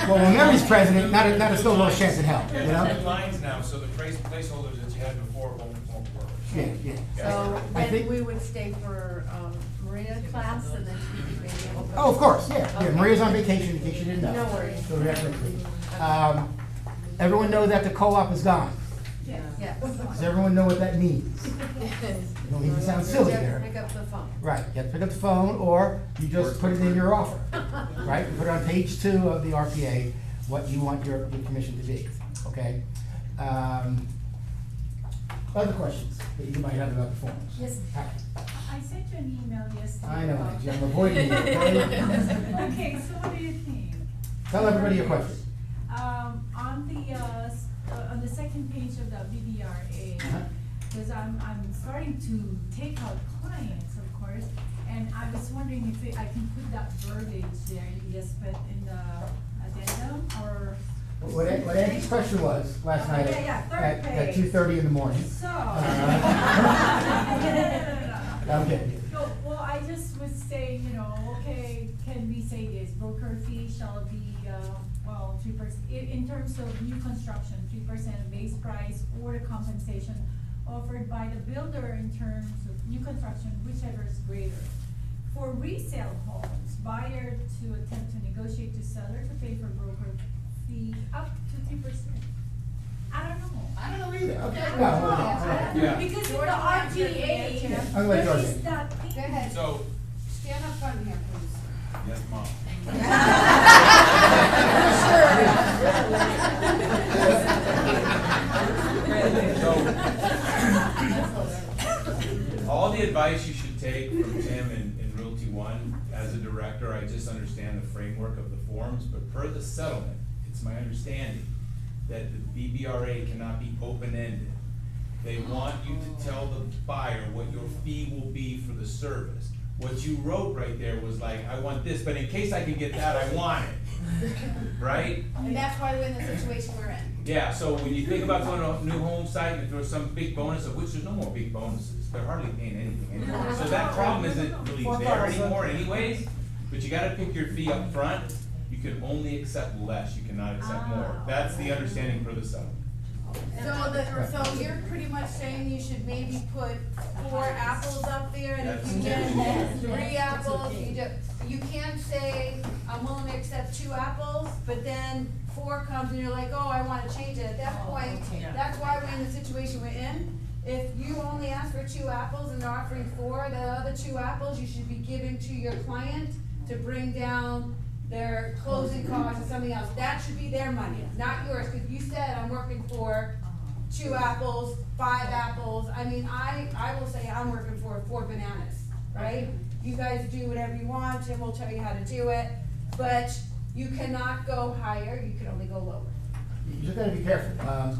Well, when Mary's president, not a still little chance in hell, you know? Lines now, so the placeholders that you had before won't work. Yeah. So I then think- we would stay for Maria class and then she would be able to. Oh, of course, yeah. Okay. Maria's on vacation, in case you didn't know. No worries. So definitely. Everyone know that the co-op is gone. Yes. Does everyone know what that means? You don't even sound silly You have to there. pick up the phone. Right, you have to pick up the phone, or you just put it in your offer, right? You put it on page 2 of the RPA, what you want your commission to be, okay? Other questions that you might have about the forms? Yes. Hi. I sent you an email yesterday. I know, about- Angie, I'm avoiding you, okay? Okay, so what do you think? Tell everybody your question. On the second page of the BBRA, Uh-huh. because I'm starting to take out clients, of course, and I was wondering if I can put that verbiage there, you just put in the addendum, or? What Angie's question was last night at 2:30 in the morning. So. Okay. No, well, I just would say, okay, can we say this, broker fee shall be, 3%, in terms of new construction, 3% base price or the compensation offered by the builder in terms of new construction, whichever is greater. For resale homes, buyer to attempt to negotiate to seller to pay for broker fee up to 3%. I don't know. I don't know either, okay. I No, don't know. Yeah. Because in the George, RTA, I'm gonna let there George is in. that thing. Go ahead. So, Stand up front here, please. yes, Mom. All the advice you should take from Tim in Realty One, as a director, I just understand the framework of the forms, but per the settlement, it's my understanding that the BBRA cannot be open-ended. They want you to tell the buyer what your fee will be for the service. What you wrote right there was like, I want this, but in case I can get that, I want it, right? And that's why we're in the situation we're in. Yeah, so when you think about going to a new home site and there's some big bonus, of which there's no more big bonuses, they're hardly paying anything anymore. So that problem isn't really there anymore anyways, but you gotta pick your fee up front. You can only accept less, you cannot accept more. That's the understanding for the settlement. So you're pretty much saying you should maybe put 4 apples up there, and if you get 3 apples, you can't say, I'm willing to accept 2 apples, but then 4 comes and you're like, oh, I wanna change it. At that point, that's why we're in the situation we're in. If you only ask for 2 apples and they're offering 4, the other 2 apples you should be giving to your client to bring down their closing costs or something else. That should be their money, not yours, because you said I'm working for 2 apples, 5 apples. I mean, I will say I'm working for 4 bananas, right? You guys do whatever you want, Tim will tell you how to do it, but you cannot go higher, you can only go lower. You just gotta be careful.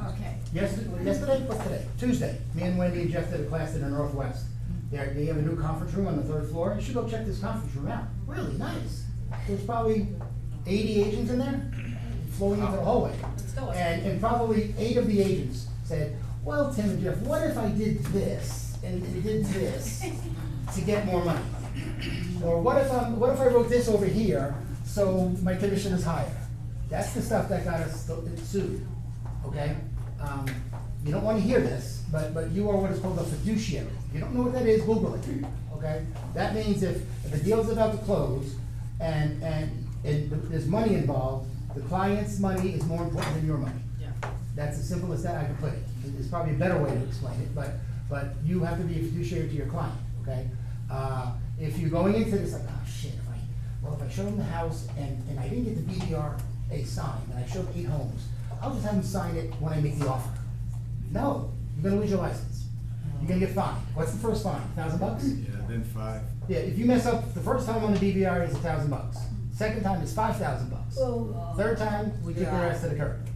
Okay. Yesterday, what's today? Tuesday, me and Wendy and Jeff did a class in the Northwest. They have a new conference room on the 3rd floor. You should go check this conference room out. Really nice. There's probably 80 agents in there, flowing into the hallway. And probably 8 of the agents said, well, Tim and Jeff, what if I did this and did this to get more money? Or what if I wrote this over here so my commission is higher? That's the stuff that got us sued, okay? You don't wanna hear this, but you are what is called a fiduciary. If you don't know what that is, Google it, okay? That means if the deal's about to close and there's money involved, the client's money is more important than your money. Yeah. That's as simple as that I can put it. There's probably a better way to explain it, but you have to be a fiduciary to your client, okay? If you're going into this like, oh shit, if I show them the house and I didn't get the BDRA signed, and I showed 8 homes, I'll just have them sign it when I make the offer. No, you're gonna lose your license. You're gonna get fined. What's the first fine? $1,000? Yeah, then 5. Yeah, if you mess up the first time on the DVR, it's $1,000. Second time is $5,000. Third time, we kick your ass to the curb.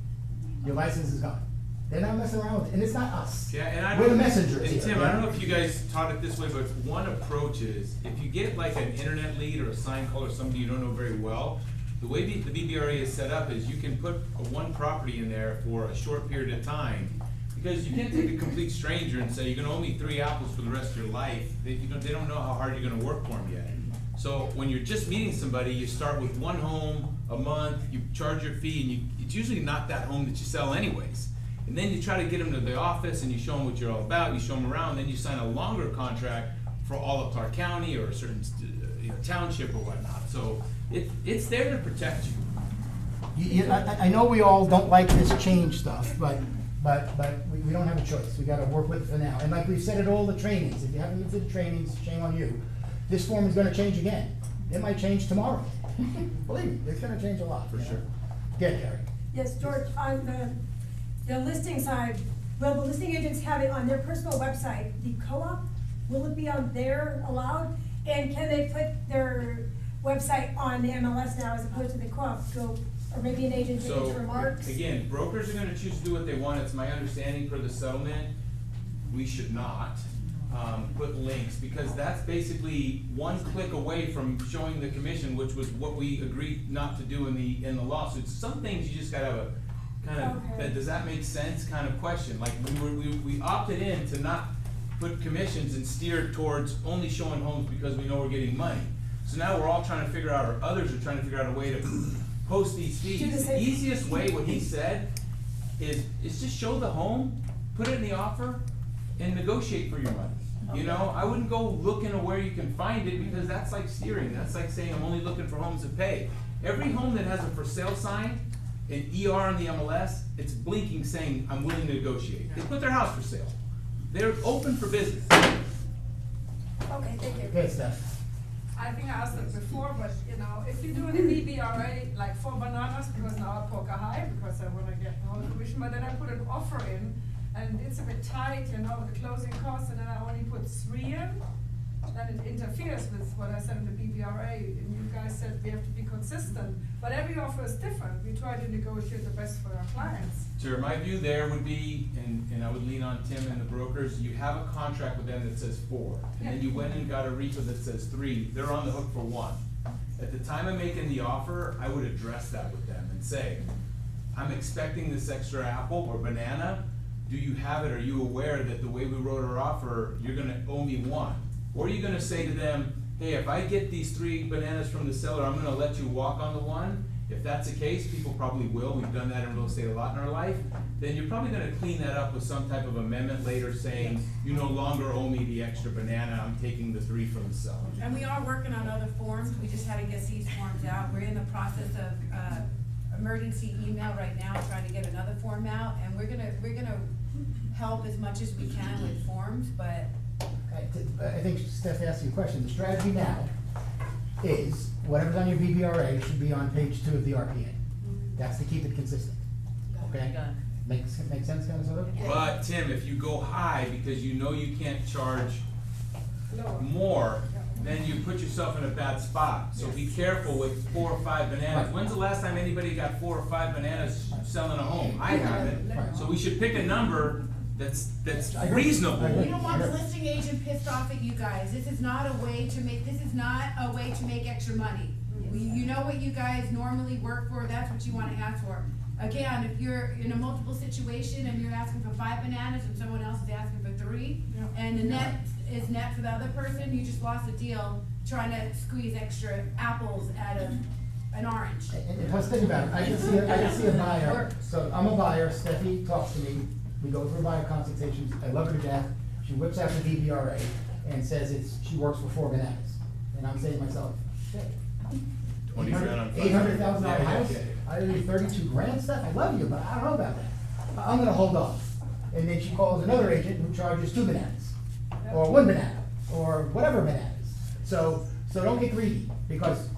Your license is gone. They're not messing around with it, and it's not us. Yeah, and We're the messengers And here, Tim, yeah? I don't know if you guys taught it this way, but one approach is, if you get like an internet lead or a sign call or somebody you don't know very well, the way the BBRA is set up is you can put one property in there for a short period of time. Because you can't take a complete stranger and say, you're gonna owe me 3 apples for the rest of your life. They don't know how hard you're gonna work for them yet. So when you're just meeting somebody, you start with 1 home a month, you charge your fee, and it's usually not that home that you sell anyways. And then you try to get them to the office and you show them what you're all about, you show them around, then you sign a longer contract for all of Clark County or a certain township or whatnot. So it's there to protect you. I know we all don't like this change stuff, but we don't have a choice. We gotta work with it for now. And like we've said at all the trainings, if you haven't been to the trainings, shame on you. This form is gonna change again. It might change tomorrow. Believe me, it's gonna change a lot. For sure. Get Gary. Yes, George, on the listing side, will the listing agents have it on their personal website? The co-op, will it be on their allowed? And can they put their website on the MLS now as opposed to the co-op? So, or maybe an agent So, makes remarks? again, brokers are gonna choose to do what they want. It's my understanding per the settlement, we should not put links, because that's basically 1 click away from showing the commission, which was what we agreed not to do in the lawsuits. Some things you just gotta have a kind of, Okay. does that make sense kind of question. Like, we opted in to not put commissions and steer towards only showing homes because we know we're getting money. So now we're all trying to figure out, or others are trying to figure out a way to post these fees. The easiest way, what he said, is just show the home, put it in the offer, and negotiate for your money. You know, I wouldn't go looking at where you can find it, because that's like steering. That's like saying I'm only looking for homes that pay. Every home that has a for sale sign, an ER on the MLS, it's blinking saying I'm willing to negotiate. They put their house for sale. They're open for business. Okay, thank you. Good stuff. I think I asked it before, but if you do an BBRA, like 4 bananas, because now I poke a high, because I wanna get more commission, but then I put an offer in, and it's a bit tight, with the closing costs, and then I only put 3 in, then it interferes with what I said in the BBRA, and you guys said we have to be consistent, but every offer is different. We try to negotiate the best for our clients. Sure, my view there would be, and I would lean on Tim and the brokers, you have a contract with them that says 4, and then you went and got a REPA that says 3, they're on the hook for 1. At the time of making the offer, I would address that with them and say, I'm expecting this extra apple or banana, do you have it, are you aware that the way we wrote our offer, you're gonna owe me 1? Or are you gonna say to them, hey, if I get these 3 bananas from the seller, I'm gonna let you walk on the 1, if that's the case, people probably will, we've done that in real estate a lot in our life, then you're probably gonna clean that up with some type of amendment later saying, you no longer owe me the extra banana, I'm taking the 3 from the seller. And we are working on other forms, we just had to get these forms out, we're in the process of, emergency email right now, trying to get another form out, and we're gonna help as much as we can with forms, but I think Steph asked you a question. The strategy now is whatever's on your BBRA should be on page 2 of the RPA. That's to keep it consistent. Okay? Makes sense, kind of, sort of? But Tim, if you go high because you know you can't charge more, then you put yourself in a bad spot. So be careful with 4 or 5 bananas. Right. When's the last time anybody got 4 or 5 bananas selling a home? I haven't. Right. So we should pick a number that's I agree. reasonable. I agree. we don't want the listing agent pissed off at you guys, this is not a way to make extra money. You know what you guys normally work for, that's what you wanna ask for. Again, if you're in a multiple situation and you're asking for 5 bananas and someone else is asking for 3, and the net is net for the other person, you just lost a deal trying to squeeze extra apples out of an orange. And plus, think about it, I can see a buyer, so I'm a buyer, Steffi talks to me, we go through buyer consultations, I love her to death, she whips out the BBRA and says she works for 4 bananas. And I'm saying to myself, shit, 20 grand on $800,000 Yeah, house, yeah. I owe you 32 grand stuff, I love you, but I don't know about that. I'm gonna hold off. And then she calls another agent who charges 2 bananas, or 1 banana, or whatever bananas. So don't get greedy, because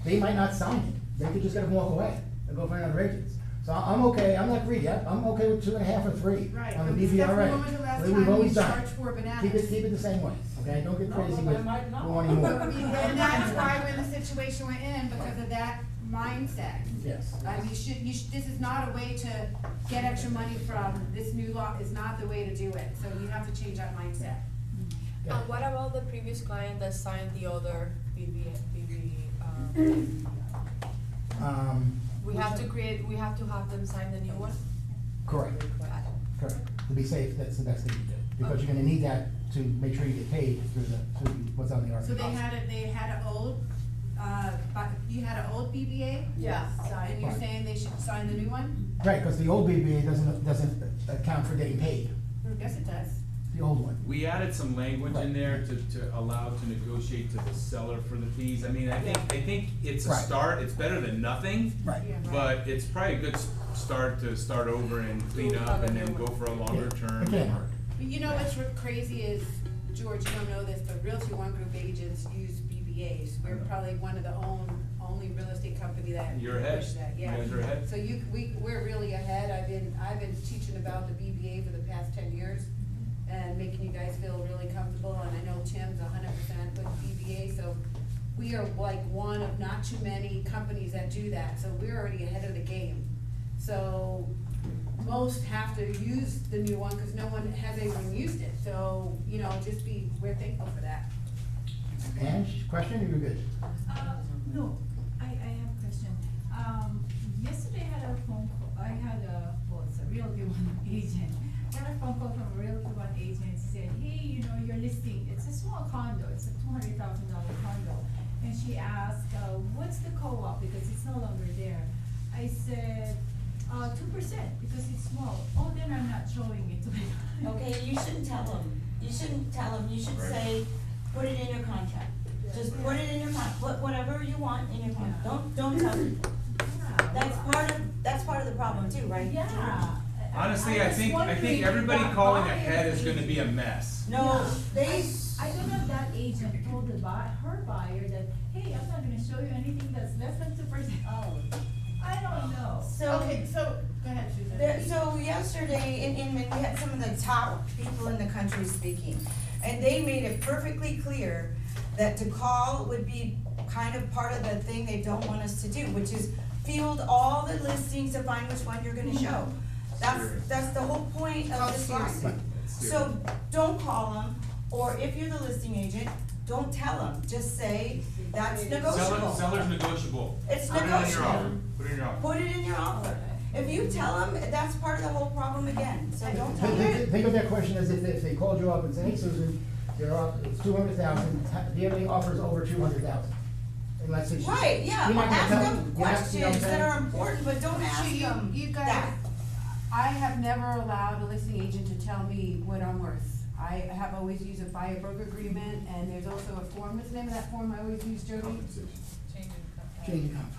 they might not sign it, they could just get them walk away and go find other agents. So I'm okay, I'm not greedy, I'm okay with 2.5 or 3 Right. on the Stephanie, BVRA. when was the last We've time always you done it. charged 4 bananas? Keep it the same way, okay, don't get crazy but I with might not. wanting more. And that's why we're in the situation we're in, because of that mindset. Yes. I mean, this is not a way to get extra money from, this new law is not the way to do it, so you have to change that mindset. Yeah. What about the previous client that signed the other we have to have them sign the new one? Correct, correct. To be safe, that's the best thing to do, because you're gonna need that to make sure you get paid through what's on the RPA. So they had an old, you had an old BBA? Yeah. And you're Right. saying they should sign the new one? Right, because the old BBA doesn't account for getting paid, Yes, it does. the old one. We added some language in there to allow to negotiate to the seller for the fees. I mean, I think it's a Right. start, it's better than nothing. Right. Yeah, right. But it's probably a good start to start over and clean up and then go for a longer term. It can't hurt. But you know what's crazy is, George, you don't know this, but Realty One Group agents use BBAs. We're probably one of the only real estate company that You're ahead. push that, You yeah. guys are ahead. So we're really ahead. I've been teaching about the BBA for the past 10 years and making you guys feel really comfortable, and I know Tim's 100% with BBA, so we are like one of not too many companies that do that, so we're already ahead of the game. So most have to use the new one, cause no one has even used it, so, we're thankful for that. And, question, or you're good? No, I have a question. Yesterday I had a phone call, it's a Realty One agent. I had a phone call from a Realty One agent, said, hey, your listing, it's a small condo, it's a $200,000 condo. And she asked, what's the co-op, because it's no longer there. I said, 2%, because it's small. Oh, then I'm not showing it to me. Okay, you shouldn't tell them. You shouldn't tell them. You should say, put it in your contract. Just put it in your contract. Put whatever you want in your contract. Don't tell them. That's part of the problem too, right? Yeah. Honestly, I was think wondering everybody what calling buyer ahead is fee- gonna be a mess. No, I don't know if that agent told her buyer that, hey, I'm not gonna show you anything that's less than 2%. Oh. I don't know. So, Go ahead, Susan. so yesterday in Inman, we had some of the top people in the country speaking. And they made it perfectly clear that to call would be kind of part of the thing they don't want us to do, which is field all the listings to find which one you're gonna show. That's the whole point of this lawsuit. So don't call them, or if you're the listing agent, don't tell them, just say, that's negotiable. Seller's negotiable. It's Put it in your negotiable. offer. Put it in your offer. Put it in your offer. If you tell them, that's part of the whole problem again, so don't tell them. Think of that question as if they called you up and said, hey Susan, it's 200,000, do you have any offers over 200,000? unless it's. Right, yeah, You're not gonna ask tell- them you're not- you know what I'm questions that saying? are important, but don't ask You- them you guys- that. I have never allowed a listing agent to tell me what I'm worth. I have always used a buyer broker agreement, and there's also a form, what's the name of that form I always use, Jody? Change of comp.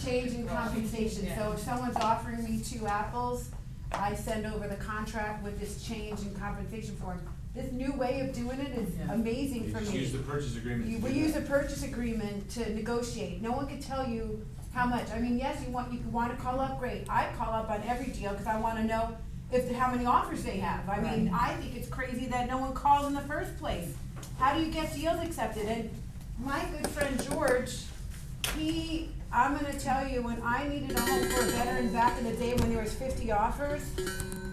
Change in compensation, so if someone's offering me 2 apples, I send over the contract with this change in compensation form. This new way of doing it is amazing You for just me. use the purchase agreement to We do use that. a purchase agreement to negotiate, no one can tell you how much, I mean, yes, you wanna call up, great, I call up on every deal, cause I wanna know how many offers they have, I mean, I think it's crazy that no one calls in the first place. How do you get deals accepted? And my good friend George, I'm gonna tell you, when I needed a home for a veteran back in the day when there was 50 offers,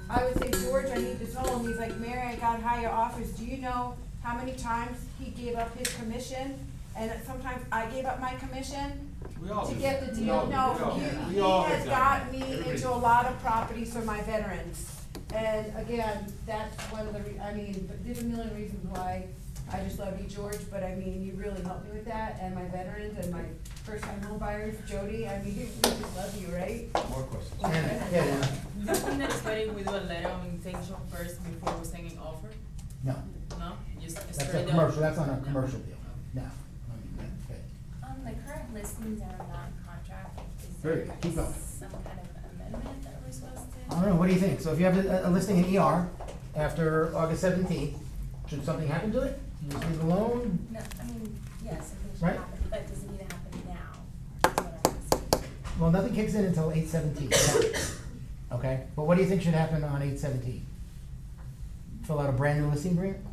I would say, George, I need this home. He's like, Mary, I got higher offers. Do you know how many times he gave up his commission? And sometimes I gave up my commission We all to do get that. the We deal. all do. No, We all he have has done got that. me Everybody into a does. lot of properties for my veterans. And again, that's one of the, but there's a million reasons why I just love you, George, but I mean, you really helped me with that, and my veterans and my first-time home buyers, Jody, I mean, we just love you, right? More questions. Yeah. This one that is ready, we do a letter of intention first before we send an offer? No, No? Just that's a straight up? commercial, that's on a commercial deal, no. Okay. The current listings that are not in contract, is Very there good. Keep going. some kind of amendment that we're supposed to? I don't know, what do you think? So if you have a listing in ER after August 17th, should something happen to it? You just leave it alone? No, I mean, yes, something should Right. happen, but does it need to happen now? Is what I'm asking. Well, nothing kicks in until 8/17. Okay, but what do you think should happen on 8/17? Fill out a brand new listing agreement?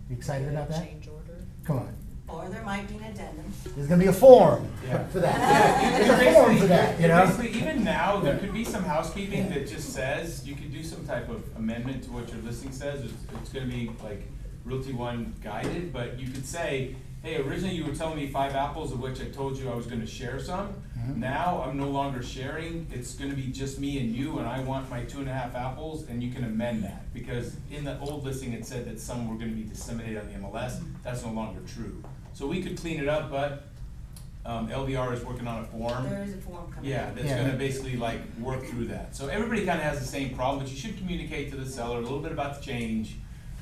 You excited about that? Change order? Come on, Or there might be an addendum. there's gonna be a form Yeah. for that. Yeah, There's a form for that, you know? Basically, even now, there could be some housekeeping that just says, you could do some type of amendment to what your listing says. It's gonna be like Realty One guided, but you could say, hey, originally you were telling me 5 apples, of which I told you I was gonna share some. Mhm. Now, I'm no longer sharing, it's gonna be just me and you, and I want my 2.5 apples, and you can amend that. Because in the old listing, it said that some were gonna be disseminated on the MLS, that's no longer true. So we could clean it up, but, LVR is working on a form. There is a form coming. Yeah, that's Yeah. gonna basically like work through that. So everybody kinda has the same problem, but you should communicate to the seller a little bit about the change.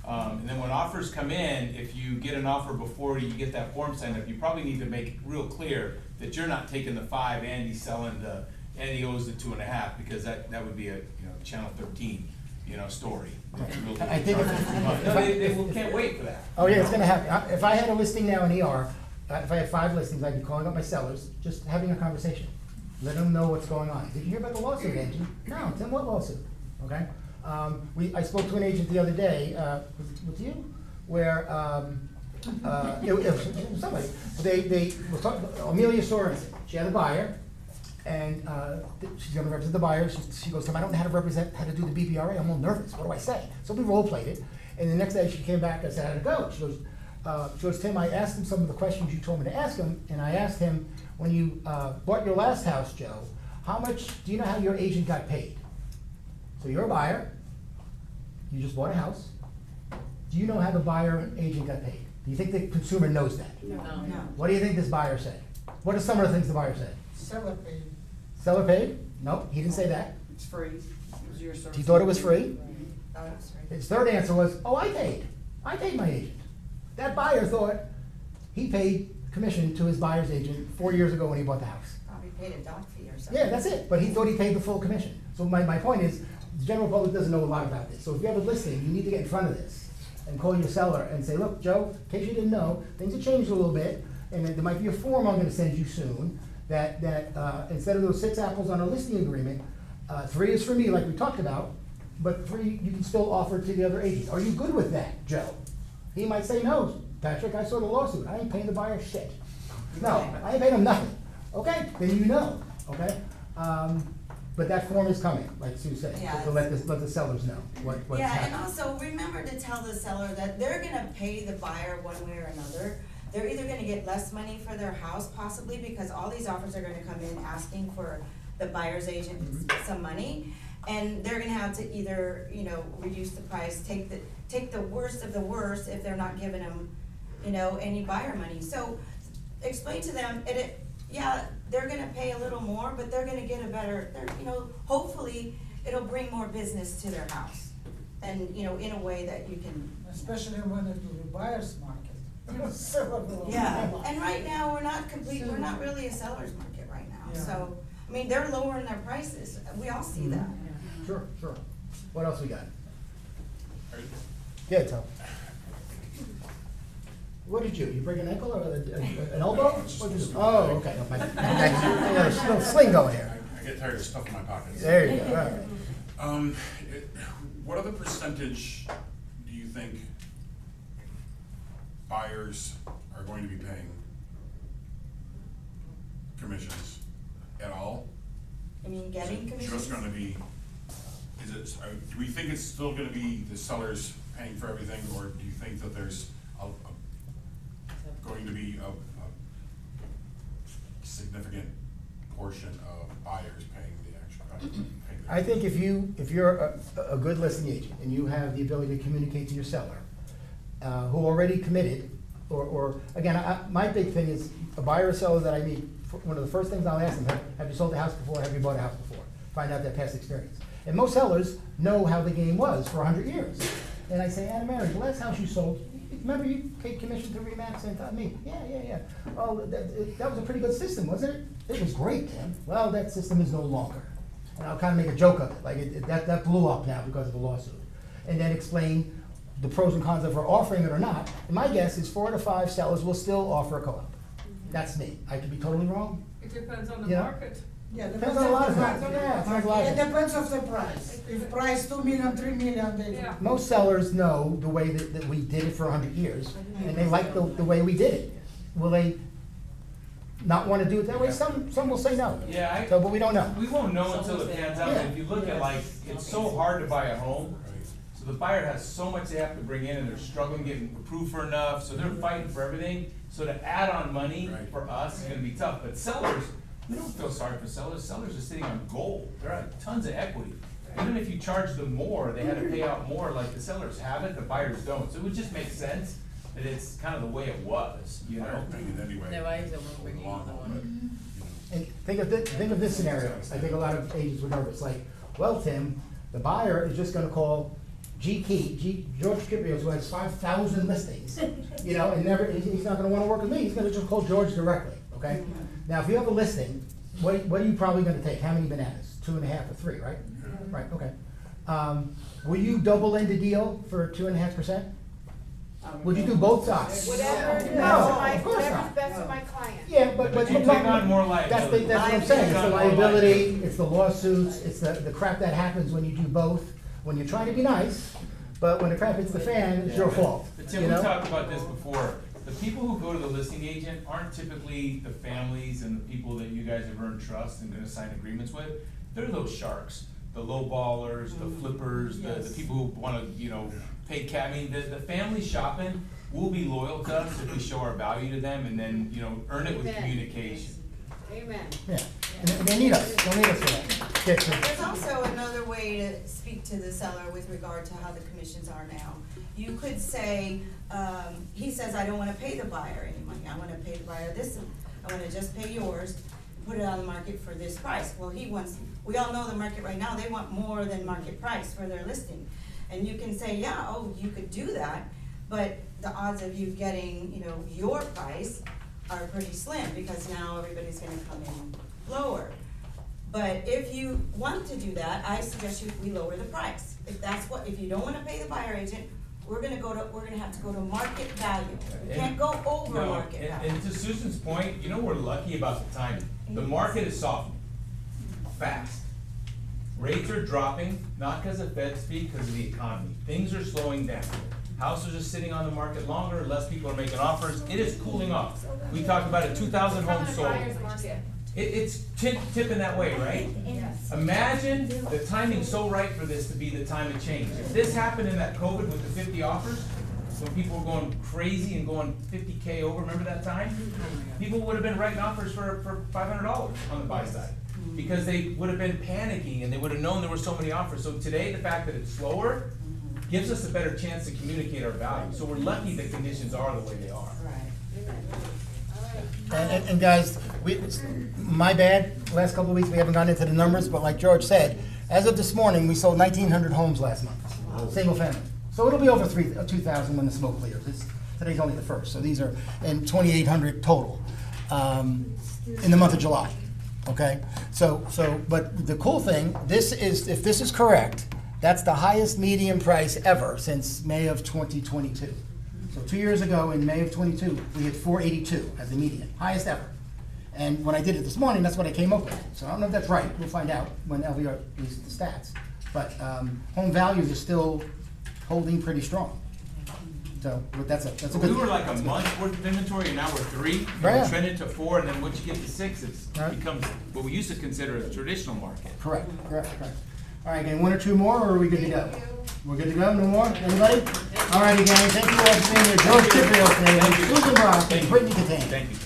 And then when offers come in, if you get an offer before you get that form signed up, you probably need to make it real clear that you're not taking the 5, Andy's selling and he owes the 2.5, because that would be a, Channel 13, story. It's really- I think No, they can't wait for that. Oh, yeah, it's gonna happen. If I had a listing now in ER, if I had 5 listings, I'd be calling up my sellers, just having a conversation. Let them know what's going on. Did you hear about the lawsuit, Angie? No, Tim, what lawsuit? Okay? I spoke to an agent the other day, with you, where, it was somebody, they were talking, Amelia Sorensen, she had a buyer, and, she's gonna represent the buyer, she goes, Tim, I don't know how to do the BBRA, I'm a little nervous, what do I say? So we role played it, and the next day she came back, I said, how'd it go? She goes, Tim, I asked him some of the questions you told me to ask him, and I asked him, when you, bought your last house, Joe, do you know how your agent got paid? So you're a buyer, you just bought a house, do you know how the buyer agent got paid? Do you think the consumer knows that? No. What do you think this buyer said? What are some of the things the buyer said? Seller paid. Seller paid? Nope, he didn't say that. It's free. It was your service. He thought it was free. That's right. His third answer was, oh, I paid my agent. That buyer thought he paid commission to his buyer's agent 4 years ago when he bought the house. Probably paid a dock fee or something. Yeah, that's it, but he thought he paid the full commission. So my point is, the general public doesn't know a lot about this. So if you have a listing, you need to get in front of this and call your seller and say, look, Joe, in case you didn't know, things have changed a little bit, and there might be a form I'm gonna send you soon, that instead of those 6 apples on a listing agreement, 3 is for me, like we talked about, but 3 you can still offer to the other agent. Are you good with that, Joe? He might say, no, Patrick, I saw the lawsuit, I ain't paying the buyer shit. No, I ain't paying him nothing. Okay, then you know, okay? But that form is coming, like Sue said, Yeah, to let the sellers know what's Yeah, happening. and also remember to tell the seller that they're gonna pay the buyer one way or another. They're either gonna get less money for their house possibly, because all these offers are gonna come in asking for the buyer's agent some money. And they're gonna have to either, reduce the price, take the worst of the worst if they're not giving them, any buyer money. So explain to them, yeah, they're gonna pay a little more, but they're gonna get a better, hopefully, it'll bring more business to their house. And, in a way that you can. Especially when it will be buyer's market. Yeah, and right now, we're not really a seller's market right now, Yeah. so, I mean, they're lowering their prices, we all see that. Sure. What else we got? Yeah, Tom. What did you break an ankle or an elbow? What did you? Oh, okay. No, there's a little sling going here. I get tired of stuff in my pockets. There you go, all right. What other percentage do you think buyers are going to be paying commissions at all? I mean, getting commissions? Just gonna be, do we think it's still gonna be the sellers paying for everything, or do you think that there's going to be a significant portion of buyers paying the actual, I think if you're a good listing agent and you have the ability to communicate to your seller, who already committed, or again, my big thing is a buyer or seller that I meet, one of the first things I'll ask them, have you sold a house before, have you bought a house before? Find out their past experience. And most sellers know how the game was for 100 years. And I say, Anna Mary, the last house you sold, remember you paid commission to Remax and me? Yeah. Well, that was a pretty good system, wasn't it? It was great, Tim. Well, that system is no longer. And I'll kind of make a joke of it, like that blew up now because of a lawsuit. And then explain the pros and cons of her offering it or not. And my guess is 4 to 5 sellers will still offer a co-op. That's me. I could be totally wrong. It depends on the Yeah. market. Yeah, Depends on a lot of things. Yeah, depends on a lot of It things. depends of the price. If price 2 million, 3 million, they. Yeah. Most sellers know the way that we did it for 100 years, and they like the way we did it. Will they not want to do it that way? Some will say no. Yeah, But we don't know. We won't know until it pans out, Yeah. and if you look at it's so hard to buy a home, so the buyer has so much they have to bring in, and they're struggling getting approved for enough, so they're fighting for everything, so to add on money for us is gonna be tough, but sellers, we don't feel sorry for sellers are sitting on gold, they're at tons of equity. Even if you charge them more, they had to pay out more, like the sellers have it, the buyers don't, so it would just make sense that it's kind of the way it was, you know? Anyway. The buyers that won't bring in the money. And think of this scenario. I think a lot of agents were nervous, like, well, Tim, the buyer is just gonna call George Kiprios, who has 5,000 listings, and he's not gonna wanna work with me, he's gonna just call George directly, okay? Now, if you have a listing, what are you probably gonna take? How many bananas? 2.5 or 3, right? Right, okay. Will you double end the deal for 2.5%? Would you do both sides? Whatever's No, best of course whatever's not. best for my client. Yeah, but you take on more liability. That's what I'm saying, it's the Take on more liability, liability. it's the lawsuits, it's the crap that happens when you do both, when you're trying to be nice, but when the crap hits the fan, it's your fault, But Tim, you we know? talked about this before, the people who go to the listing agent aren't typically the families and the people that you guys have earned trust and gonna sign agreements with, they're those sharks, the low ballers, the flippers, the people who wanna, pay cash. I mean, the family shopping will be loyal to us if we show our value to them and then, earn it with Amen. communication. Amen. Yeah, and they need us, they'll need us for that. Okay, so- There's also another way to speak to the seller with regard to how the commissions are now. You could say, he says, I don't wanna pay the buyer any money, I wanna pay the buyer this, I wanna just pay yours, put it on the market for this price. Well, we all know the market right now, they want more than market price for their listing. And you can say, you could do that, but the odds of you getting, your price are pretty slim, because now everybody's gonna come in lower. But if you want to do that, I suggest we lower the price. If you don't wanna pay the buyer agent, we're gonna have to go to market value. We can't go over No, market value. and to Susan's point, we're lucky about the timing. The market is softening fast. Rates are dropping, not because of Fed speak, because of the economy. Things are slowing down. Houses are sitting on the market longer, less people are making offers. It is cooling off. We talked about 2,000 homes sold. It's tipping that way, right? Yes. Imagine the timing's so right for this to be the time of change. If this happened in that COVID with the 50 offers, when people were going crazy and going 50K over, remember that time? People would have been writing offers for $500 on the buy side, because they would have been panicking and they would have known there were so many offers. So today, the fact that it's slower gives us a better chance to communicate our value. So we're lucky the conditions are the way they are. Right. I And guys, my bad, last couple of weeks, we haven't gone into the numbers, but like George said, as of this morning, we sold 1,900 homes last month, single family. So it'll be over 2,000 when the smoke clears. Today's only the first, so these are, and 2,800 total in the month of July, okay? But the cool thing, if this is correct, that's the highest median price ever since May of 2022. So 2 years ago, in May of 22, we hit 482 as the median, highest ever. And when I did it this morning, that's what I came up with. So I don't know if that's right. We'll find out when LVR releases the stats. But home values are still holding pretty strong. So but that's a good. We were like a month worth of inventory, and now we're 3. And Right. we're trending to 4, and then once you get to 6, it becomes what we used to consider a traditional market. Correct. All right, gang, 1 or 2 more, or are we good to go? We're good to go? No more? Anybody? All righty, gang. Thank you all for being here. George Cipriot today, Susan Brock, and Brittany Catane. Thank you.